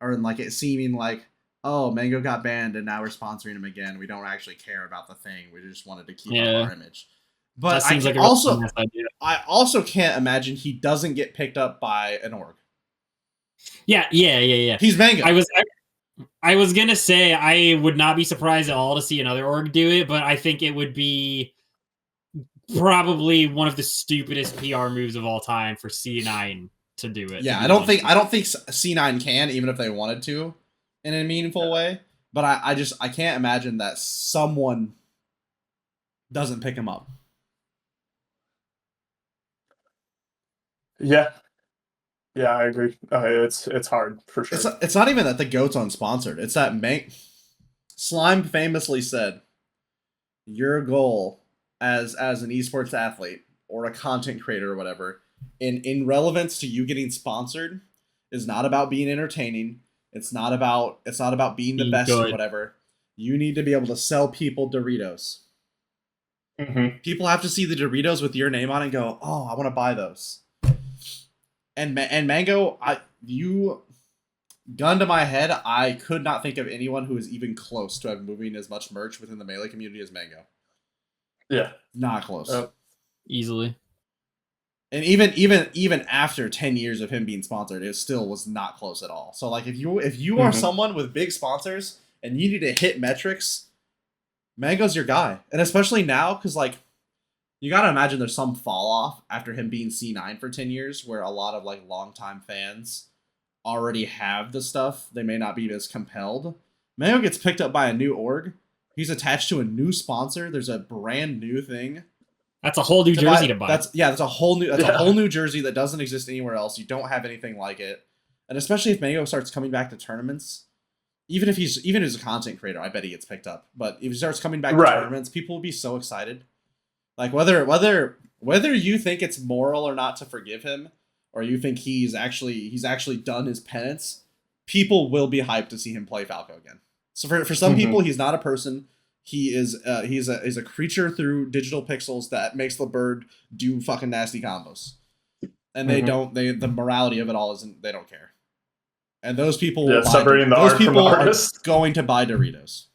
or like it seeming like, oh, Mango got banned and now we're sponsoring him again. We don't actually care about the thing. We just wanted to keep up our image. But That seems like a also nice idea. I also can't imagine he doesn't get picked up by an org. Yeah. He's Mango. I was gonna say I would not be surprised at all to see another org do it, but I think it would be probably one of the stupidest PR moves of all time for C9 to do it. Yeah, I don't think C9 can, even if they wanted to, in a meaningful way. But I can't imagine that someone doesn't pick him up. Yeah, I agree. It's hard for sure. It's not even that the GOAT's unsponsored. It's that Slime famously said, "Your goal as an esports athlete or a content creator or whatever, in relevance to you getting sponsored, is not about being entertaining. It's not about being the best or whatever. You need to be able to sell people Doritos. People have to see the Doritos with your name on it and go, oh, I want to buy those." And Mango, gun to my head, I could not think of anyone who is even close to moving as much merch within the Melee community as Mango. Yeah, not close. Easily. And even after 10 years of him being sponsored, it still was not close at all. So like if you are someone with big sponsors and you need to hit metrics, Mango's your guy. And especially now, because like you gotta imagine there's some fall off after him being C9 for 10 years, where a lot of like longtime fans already have the stuff. They may not be as compelled. Mango gets picked up by a new org. He's attached to a new sponsor. There's a brand new thing. That's a whole new jersey to buy. That's a whole new jersey that doesn't exist anywhere else. You don't have anything like it. And especially if Mango starts coming back to tournaments, even as a content creator, I bet he gets picked up. But if he starts coming back to tournaments, people will be so excited. Like whether you think it's moral or not to forgive him, or you think he's actually done his penance, people will be hyped to see him play Falco again. So for some people, he's not a person. He is he's a creature through digital pixels that makes the bird do fucking nasty combos, and the morality of it all isn't, they don't care. And those people are going to buy Doritos.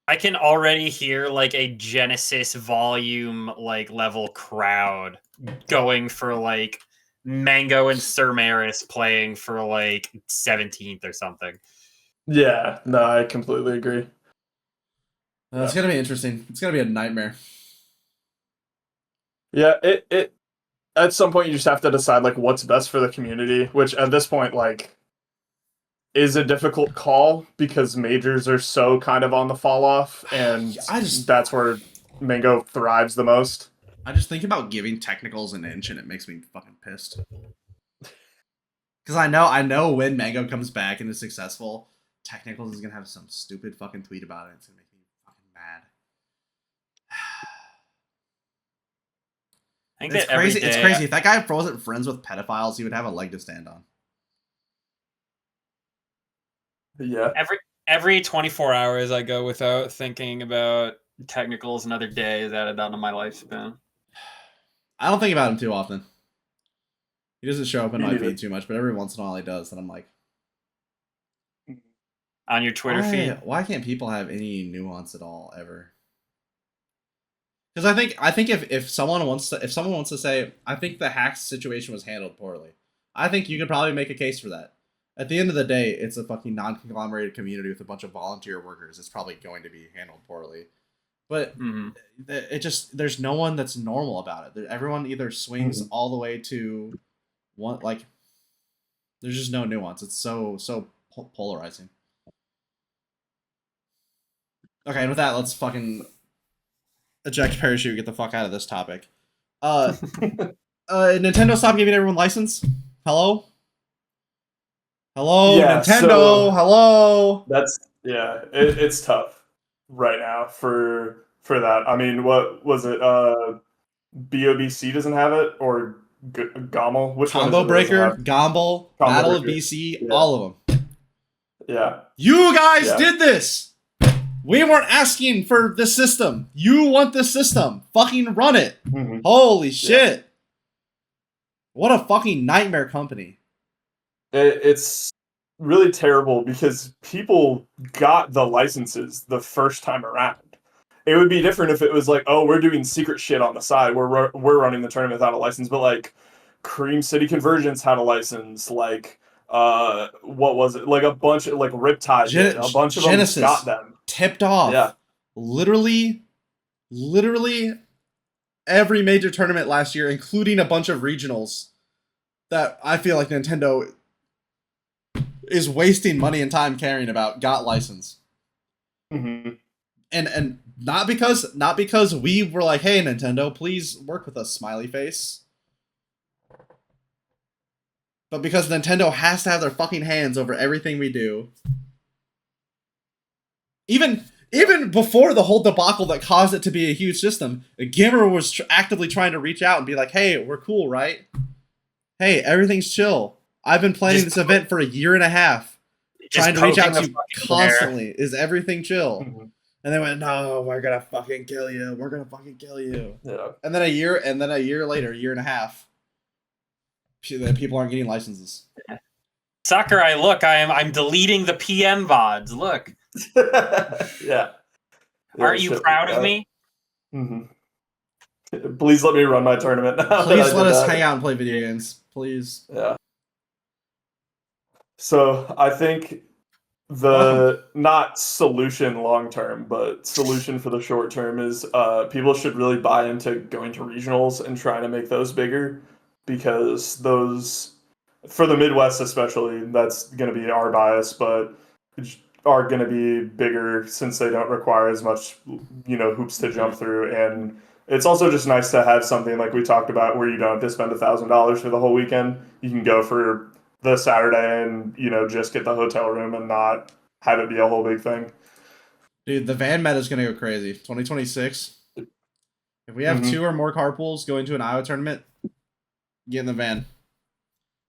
I can already hear like a Genesis volume like level crowd going for like Mango and Sir Maris playing for like 17th or something. Yeah, no, I completely agree. It's gonna be interesting. It's gonna be a nightmare. Yeah, it at some point you just have to decide like what's best for the community, which at this point like is a difficult call because majors are so kind of on the fall off, and that's where Mango thrives the most. I just think about giving technicals an inch and it makes me fucking pissed. Because I know when Mango comes back and is successful, technicals is gonna have some stupid fucking tweet about it. It's gonna make me fucking mad. It's crazy. It's crazy. If that guy wasn't friends with pedophiles, he would have a leg to stand on. Yeah. Every 24 hours I go without thinking about technicals another day is added on to my lifespan. I don't think about him too often. He doesn't show up in my feed too much, but every once in a while he does, and I'm like, on your Twitter feed? Why can't people have any nuance at all ever? Because I think if someone wants to say, I think the hacks situation was handled poorly, I think you could probably make a case for that. At the end of the day, it's a fucking non-conglomerated community with a bunch of volunteer workers. It's probably going to be handled poorly. But there's no one that's normal about it. Everyone either swings all the way to one, like, there's just no nuance. It's so polarizing. Okay, and with that, let's fucking eject parachute, get the fuck out of this topic. Nintendo stopped giving everyone license? Hello, yeah, Nintendo. So hello. It's tough right now for that. I mean, what was it? BOBC doesn't have it, or Gommel. Which one is Combo it? Breaker, Gomble, Battle of Breaker. BC, Yeah. all of them. Yeah. You guys Yeah. did this. We weren't asking for this system. You want this system. Fucking run it. Mhm. Holy shit. What a fucking nightmare company. It's really terrible because people got the licenses the first time around. It would be different if it was like, oh, we're doing secret shit on the side. We're running the tournament without a license. But like, Cream City Convergence had a license. Like, what was it? Like a bunch of like Riptide. Did. A bunch of Genesis them got them. tipped off. Yeah. Literally every major tournament last year, including a bunch of regionals that I feel like Nintendo is wasting money and time caring about, got licensed. Mm-hmm. And not because we were like, hey Nintendo, please work with us, smiley face. But because Nintendo has to have their fucking hands over everything we do. Even before the whole debacle that caused it to be a huge system, Gimmer was actively trying to reach out and be like, hey, we're cool, right? Hey, everything's chill. I've been planning this event for a year and a half. Trying to reach out to you constantly. Is everything chill? Mm-hmm. And they went, no, we're gonna fucking kill you. We're gonna fucking kill you. Yeah. And then a year later, a year and a half, people aren't getting licenses. Sakurai, look, I'm deleting the PM VODs. Look. Yeah. Aren't you proud of me? Mm-hmm. Please let me run my tournament now. Please let us hang out and play video games. Please. Yeah. So I think the not solution long term, but solution for the short term is people should really buy into going to regionals and trying to make those bigger, because those, for the Midwest especially, that's going to be our bias, but are going to be bigger since they don't require as much, hoops to jump through. And it's also just nice to have something like we talked about where you don't have to spend $1,000 for the whole weekend. You can go for the Saturday and, just get the hotel room and not have it be a whole big thing. Dude, the van meta is going to go crazy. 2026. If we have 2 or more carpools going to an Iowa tournament, get in the van.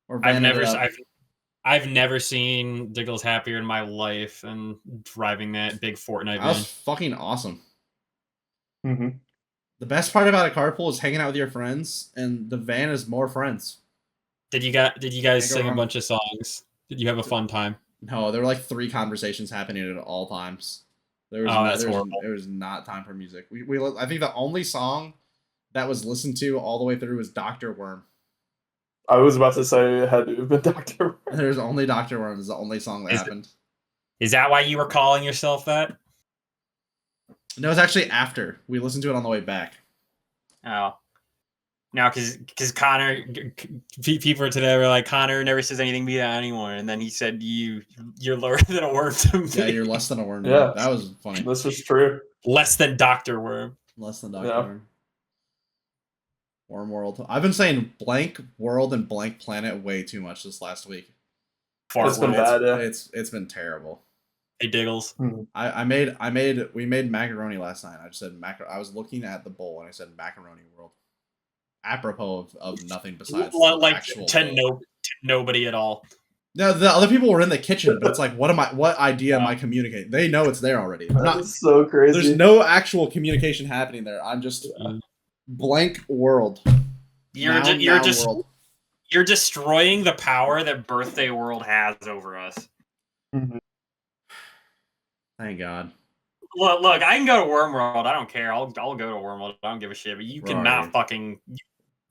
Or van I've never seen Diggles happier in my life and driving that big Fortnite van. That was fucking awesome. Mm-hmm. The best part about a carpool is hanging out with your friends, and the van is more friends. Did you guys sing a bunch of songs? Did you have a fun time? No, there were like 3 conversations happening at all times. There was not time for music. I think the only song that was listened to all the way through was Dr. Worm. I was about to say it had to have been Dr. Worm. There's only Dr. Worm is the only song that happened. Is that why you were calling yourself that? No, it's actually after. We listened to it on the way back. Oh. No, because Connor, people today were like, Connor never says anything to anyone, and then he said you're lower than a worm to me. Yeah, you're less than a worm. Yeah, that was funny. This is true. Less than Dr. Worm. Less than Dr. Worm. Worm World. I've been saying blank world and blank planet way too much this last week. It's been bad. Yeah. It's been terrible. Hey Diggles. We made macaroni last night. I just said I was looking at the bowl and I said macaroni world. Apropos of nothing besides like actual to nobody at all. No, the other people were in the kitchen, but it's like, what idea am I communicating? They know it's there already. That's so crazy. There's no actual communication happening there. I'm just blank world. You're destroying the power that Birthday World has over us. Mm-hmm. Thank God. Look, I can go to Wormworld. I don't care. I'll go to Wormworld. I don't give a shit. But you cannot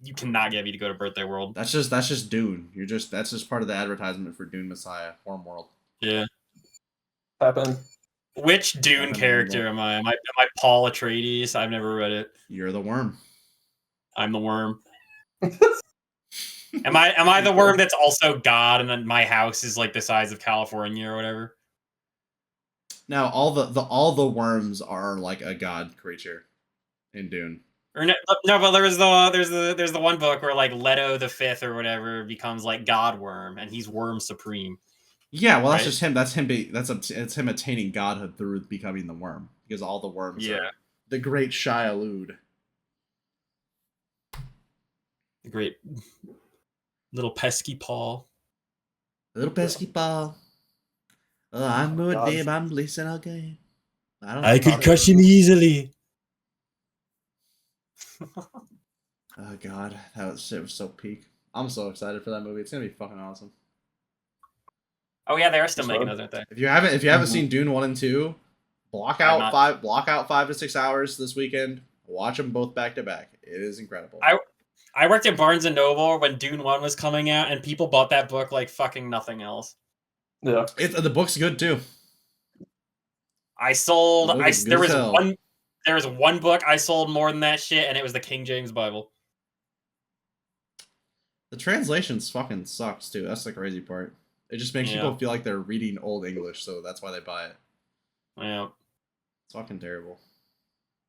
you cannot get me to go to Birthday World. That's just Dune. That's just part of the advertisement for Dune Messiah, Wormworld. Yeah. Happened. Which Dune character am I? Am I Paul Atreides? I've never read it. You're the worm. I'm the worm. Am I the worm that's also God, and then my house is like the size of California or whatever? Now all the worms are like a god creature in Dune. Or no, but there's the one book where like Leto the Fifth or whatever becomes like God Worm, and he's Worm Supreme. Yeah, well, that's just him. It's him attaining godhood through becoming the worm, because all the worms are the great Shia-Lud. The great little pesky Paul. Little pesky ball. Oh, I'm good, God. babe. I'm blessing okay. I don't I think could about crush it. him easily. Oh god, shit was so peak. I'm so excited for that movie. It's gonna be fucking awesome. Oh yeah, they are still That's making fun. those, aren't they? If you haven't Mhm. seen Dune 1 and 2, block I've out not. 5 to 6 hours this weekend. Watch them both back to back. It is incredible. I worked at Barnes and Noble when Dune 1 was coming out, and people bought that book like fucking nothing else. Yeah. The book's good too. I sold. The book is good There as was hell. one. There was one book I sold more than that shit, and it was the King James Bible. The translations fucking sucks too. That's the crazy part. It just makes Yeah. people feel like they're reading old English, so that's why they buy it. Yeah, It's fucking terrible.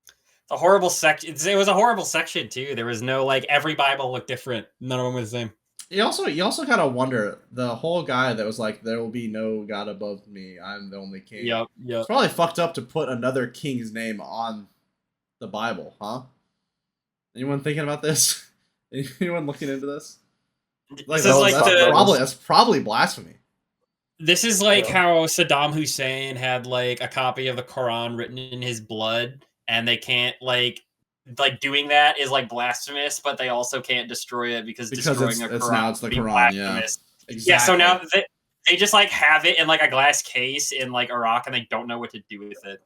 it's a horrible section. It was a horrible section too. There was no like every Bible looked different. None of them were the same. You also kind of wonder the whole guy that was like, "There will be no god above me. I'm the only king." Yep. It's probably fucked up to put another king's name on the Bible, huh? Anyone thinking about this? Anyone looking into this? Like, This is like that's probably blasphemy. This is like Yeah. how Saddam Hussein had like a copy of the Quran written in his blood, and they can't like doing that is like blasphemous, but they also can't destroy it because destroying a Quran now it's the would be Quran, yeah. blasphemous. Exactly. Yeah, so now they just like have it in like a glass case in like Iraq, and they don't know what to do with it.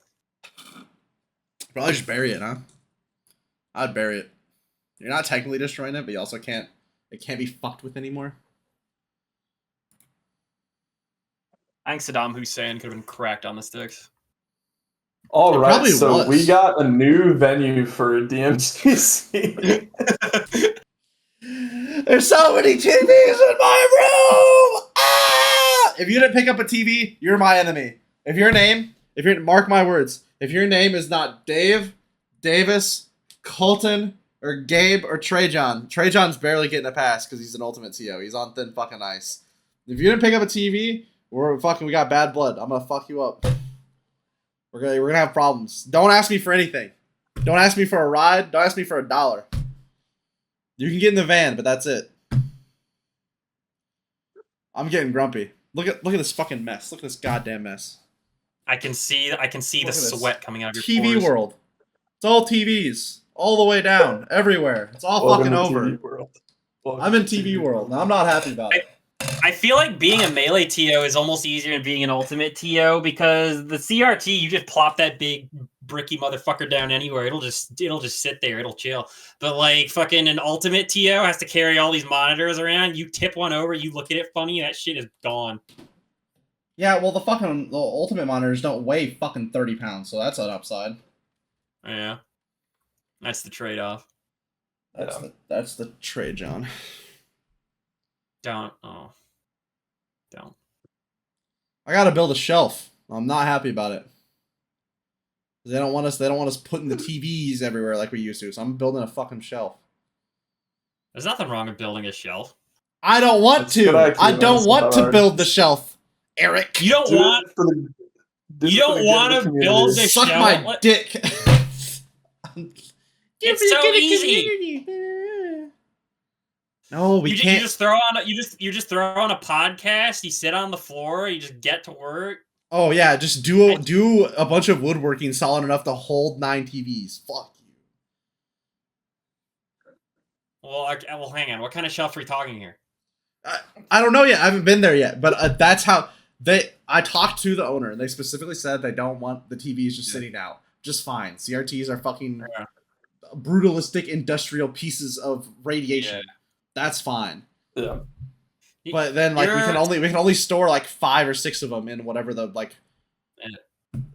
Probably just bury it, huh? I'd bury it. You're not technically destroying it, but you also can't. It can't be fucked with anymore. I think Saddam Hussein could have been cracked on the sticks. All It right, probably so was. we got a new venue for DMCC. There's so many TVs in my room. Ah! If you didn't pick up a TV, you're my enemy. Mark my words, if your name is not Dave, Davis, Colton, or Gabe, or Trajan's barely getting a pass because he's an ultimate TO. He's on thin fucking ice. If you didn't pick up a TV, we got bad blood. I'm gonna fuck you up. We're gonna have problems. Don't ask me for anything. Don't ask me for a ride. Don't ask me for $1. You can get in the van, but that's it. I'm getting grumpy. Look at this fucking mess. Look at this goddamn mess. I can see the Look at this. sweat coming out of your TV pores. world. It's all TVs. All the way down. Everywhere. It's all Welcome fucking to over. TV world. Welcome I'm in to TV world. And I'm not happy about it. I feel like being a melee TO is almost easier than being an ultimate TO because the CRT, you just plop that big bricky motherfucker down anywhere. It'll just sit there. It'll chill. But like fucking an ultimate TO has to carry all these monitors around. You tip one over, you look at it funny, that shit is gone. Yeah, well, the ultimate monitors don't weigh fucking 30 pounds, so that's an upside. Yeah. That's the trade-off. That's the trade, John. Don't. I gotta build a shelf. I'm not happy about it. They don't want us putting the TVs everywhere like we used to, so I'm building a fucking shelf. There's nothing wrong with building a shelf. I don't want That's to. good idea, I don't man. want to Hard. build the shelf, Eric. You don't want to build the Suck shelf. my What? dick. It's so easy. No, we You can't. just throw on you just throw on a podcast. You sit on the floor. You just get to work. Oh yeah, just do a bunch of woodworking solid enough to hold 9 TVs. Fuck you. Well, hang on. What kind of shelf are we talking here? I don't know yet. I haven't been there yet, but that's how I talked to the owner, and they specifically said they don't want the TVs just sitting out. Just fine. CRTs are fucking brutalistic industrial pieces of radiation. Yeah. That's fine. Yeah. But then like we can only store like 5 or 6 of them in whatever the like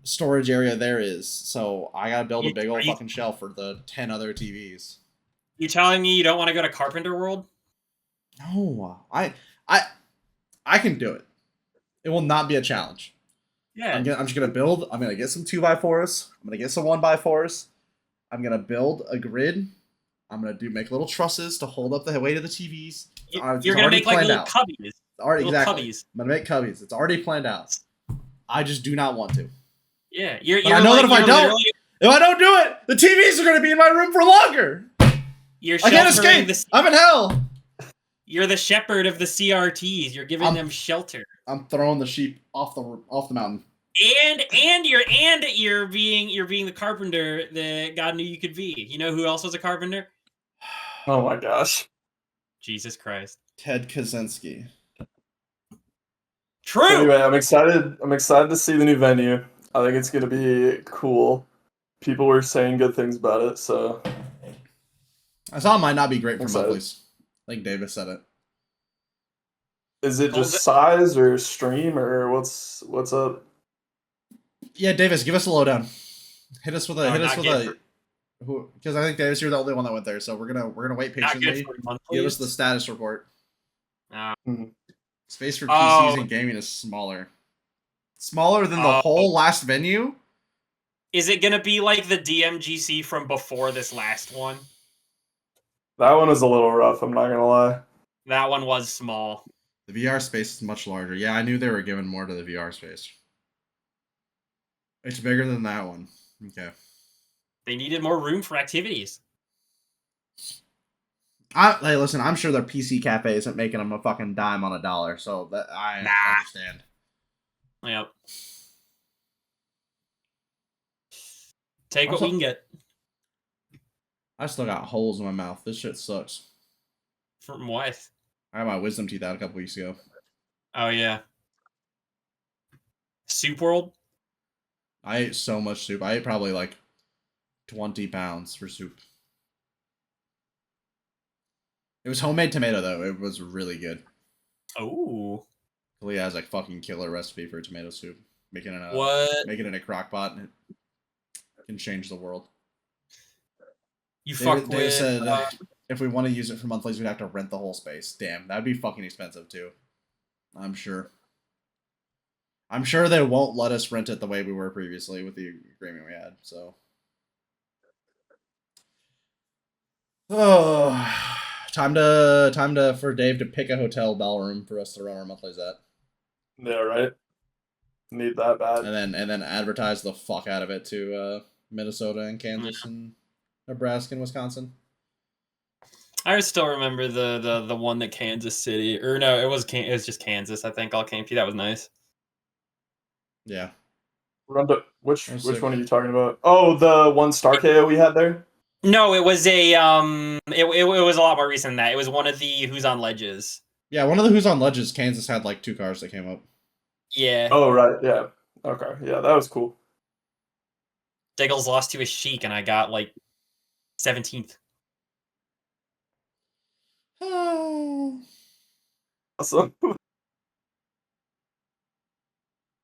storage area there is. So I gotta build a big old fucking shelf for the 10 other TVs. You telling me you don't want to go to Carpenter World? No, I can do it. It will not be a challenge. Yeah. I'm just gonna build. I'm gonna get some 2x4s. I'm gonna get some 1x4s. I'm gonna build a grid. I'm gonna make little trusses to hold up the weight of the TVs. You're gonna make like little cubbies. Exactly. Cubbies. I'm gonna make cubbies. It's already planned out. I just do not want to. Yeah, I know that if I don't do it, the TVs are gonna be in my room for longer. You're I can't sheltering escape. I'm in hell. You're the shepherd of the CRTs. You're giving them shelter. I'm throwing the sheep off the mountain. And you're being the carpenter that God knew you could be. You know who else was a carpenter? Oh my gosh. Jesus Christ. Ted Kaczynski. True. So anyway, I'm excited to see the new venue. I think it's gonna be cool. People were saying good things about it, so I saw it might not be great for Excited. monthlies. I think Davis said it. is it just size or stream or what's up? Yeah, Davis, give us a lowdown. Hit us with a not because I think Davis, you're the only one that went there, so we're gonna wait Not good patiently. for monthlies. Give us the status report. Mhm. Space for PCs and gaming is smaller. Smaller than the whole last venue? Is it gonna be like the DMGC from before this last one? That one was a little rough, I'm not gonna lie. That one was small. The VR space is much larger. Yeah, I knew they were giving more to the VR space. It's bigger than that one. Okay. They needed more room for activities. Hey, listen, I'm sure their PC cafe isn't making them a fucking dime on a dollar, so that I understand. Yep. Take what we can get. I still got holes in my mouth. This shit sucks. From what? I got my wisdom teeth out a couple weeks ago. Oh yeah. Soup World? I ate so much soup. I ate probably like 20 pounds for soup. It was homemade tomato though. It was really good. Oh. Leah has a fucking killer recipe for tomato soup. Making it in a crock pot and it can change the world. You fuck Dave with said if we want to use it for monthlies, we'd have to rent the whole space. Damn, that'd be fucking expensive too. I'm sure. I'm sure they won't let us rent it the way we were previously with the agreement we had. So, oh, time for Dave to pick a hotel ballroom for us to run our monthlies at. Yeah, right. Need that bad. And then advertise the fuck out of it to Minnesota and Kansas and Nebraska and Wisconsin. I still remember the one that Kansas City, or no, it was just Kansas. I think all came to. That was nice. Yeah. Which one are you talking about? Oh, the one Star KO we had there? No, it was a it was a lot more recent than that. It was one of the Who's on Ledges. Yeah, one of the Who's on Ledges, Kansas had like 2 cars that came up. Yeah. Oh right, yeah. Okay, yeah, that was cool. Diggles lost to a Sheik, and I got like 17th. Awesome.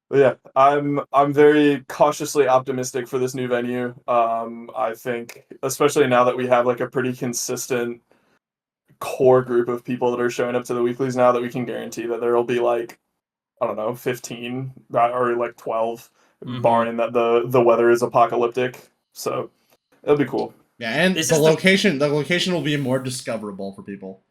But yeah, I'm very cautiously optimistic for this new venue. I think, especially now that we have like a pretty consistent core group of people that are showing up to the weeklies now, that we can guarantee that there will be like, I don't know, 15 or like 12, barring that the weather is apocalyptic. So it'll be cool. Yeah, and the location will be more discoverable for people.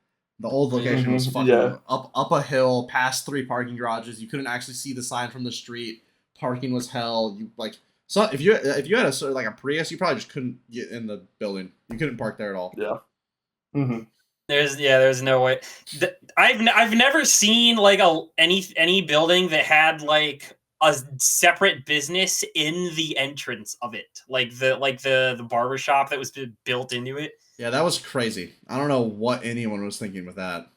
The old location was fucking up a hill, past 3 parking garages. You couldn't actually see the sign from the street. Parking was hell. You like so if you had a Prius, you probably just couldn't get in the building. You couldn't park there at all. Yeah. Mm-hmm. There's no way. I've never seen like any building that had like a separate business in the entrance of it, like the barbershop that was built into it. Yeah, that was crazy. I don't know what anyone was thinking with that.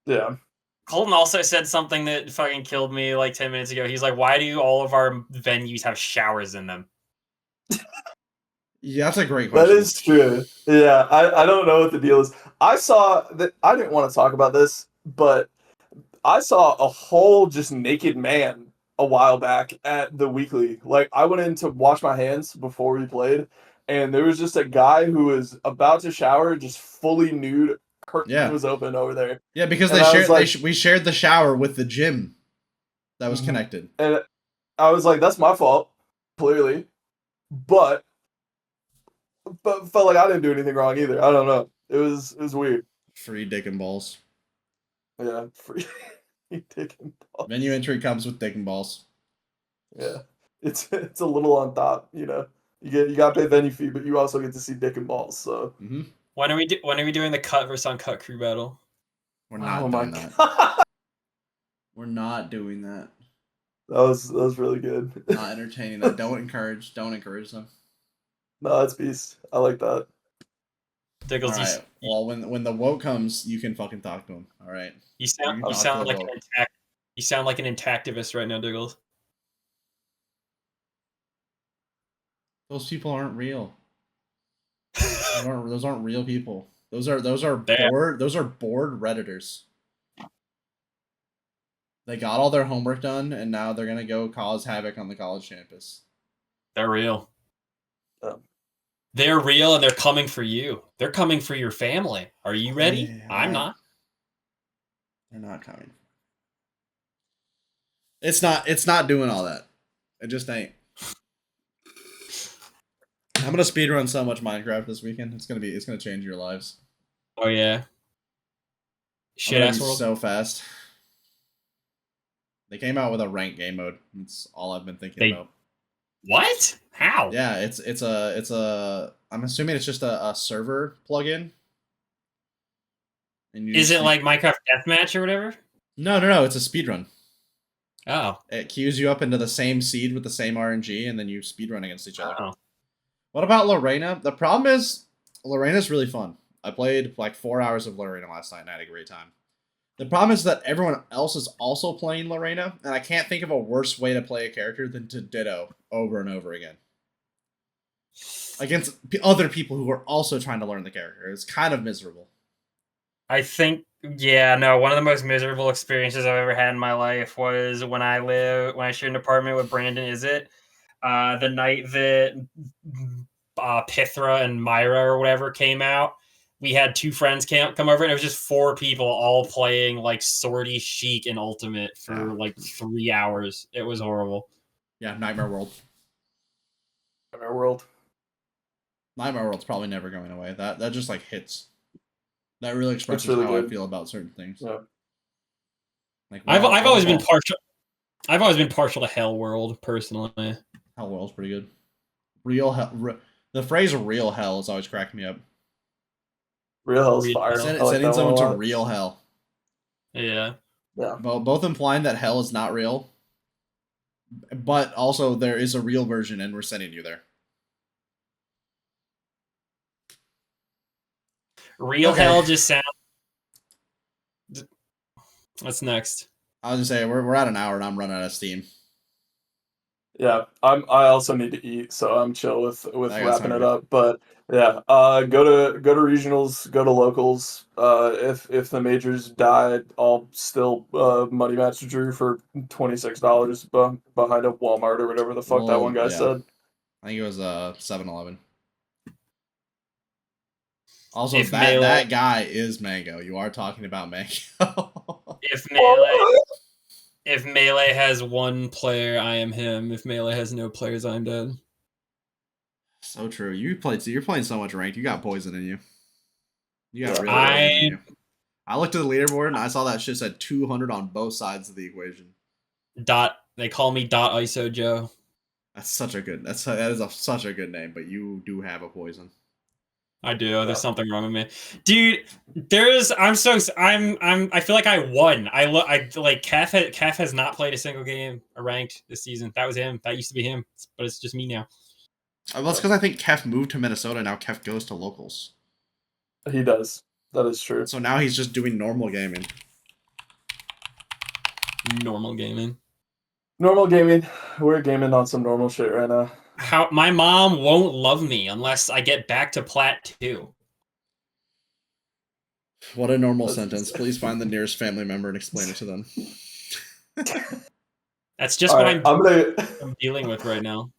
Yeah. Colton also said something that fucking killed me like 10 minutes ago. He's like, why do all of our venues have showers in them? Yeah, that's a great question. That is true. Yeah, I don't know what the deal is. I saw that. I didn't want to talk about this, but I saw a whole just naked man a while back at the weekly. Like, I went in to wash my hands before we played, and there was just a guy who was about to shower, just fully nude. Curtain was open over there. Yeah, because we shared the shower with the gym that was connected. And I was like, that's my fault, clearly. But felt like I didn't do anything wrong either. I don't know. It was weird. Free dick and balls. Yeah, free dick and balls. Venue entry comes with dick and balls. Yeah, it's a little on top. You know, you gotta pay venue fee, but you also get to see dick and balls. So When are we doing the cut versus uncut crew battle? We're not Oh my doing that. god. We're not doing that. That was really good. Not entertaining that. Don't encourage them. No, that's beast. I like that. Diggles, All right. Well, when the woke comes, you can fucking talk to him. All right. you sound talk to the like woke. you sound like an intactivist right now, Diggles. Those people aren't real. Those aren't real people. Those are They bored Redditors. They got all their homework done, and now they're gonna go cause havoc on the college campus. They're real. Oh. They're real, and they're coming for you. They're coming for your family. Are you ready? Yeah, I'm not. They're not coming. It's not doing all that. It just ain't. I'm gonna speedrun so much Minecraft this weekend. It's gonna change your lives. Oh yeah. Shit I'm gonna ass be world. so fast. They came out with a ranked game mode. That's all I've been thinking about. What? How? Yeah, it's a. I'm assuming it's just a server plugin. And Is it like Minecraft Deathmatch or whatever? No. It's a speedrun. Oh. It queues you up into the same seed with the same RNG, and then you speedrun against each other. Oh. What about Lorena? The problem is Lorena's really fun. I played like 4 hours of Lorena last night and I had a great time. The problem is that everyone else is also playing Lorena, and I can't think of a worse way to play a character than to ditto over and over again. Against other people who are also trying to learn the character. It's kind of miserable. I think one of the most miserable experiences I've ever had in my life was when I shared an apartment with Brandon. Is it the night that Pithra and Myra or whatever came out? We had two friends come over, and it was just 4 people all playing like Swordy, Chic, and Ultimate for like 3 hours. It was horrible. Yeah, Nightmare World. Nightmare World's probably never going away. That just like hits. That really expresses really how I good. feel about certain things. Yeah. Like I've always been partial. I've always been partial to Hell World personally. Hell World's pretty good. Real hell. The phrase "real hell" has always cracked me up. Real hell's fire. Sending someone to real hell. Yeah. Yeah. Both implying that hell is not real, but also there is a real version, and we're sending you there. Real hell just sounds. What's next? I was just saying we're at an hour and I'm running out of steam. Yeah, I also need to eat, so I'm chill with wrapping it up. But yeah, go to regionals, go to locals. If the majors die, I'll still money match Drew for $26 behind a Walmart or whatever the fuck that one guy said. I think it was 7-Eleven. Also, If that guy is Mango. You are talking about Mango. If Melee has one player, I am him. If Melee has no players, I'm dead. So true. You're playing so much ranked. You got poison in you. You got really poison in you. I looked at the leaderboard and I saw that shit said 200 on both sides of the equation. They call me ISO Joe. That's such a good. That is such a good name. But you do have a poison. I do. There's something wrong with me, dude. I feel like I won. Kef has not played a single game ranked this season. That was him. That used to be him, but it's just me now. Well, that's because I think Kef moved to Minnesota. Now Kef goes to locals. He does. That is true. So now he's just doing normal gaming. Normal gaming. We're gaming on some normal shit right now. How my mom won't love me unless I get back to Plat 2. What a normal sentence. Please find the nearest family member and explain it to them. That's just what I'm dealing with right now.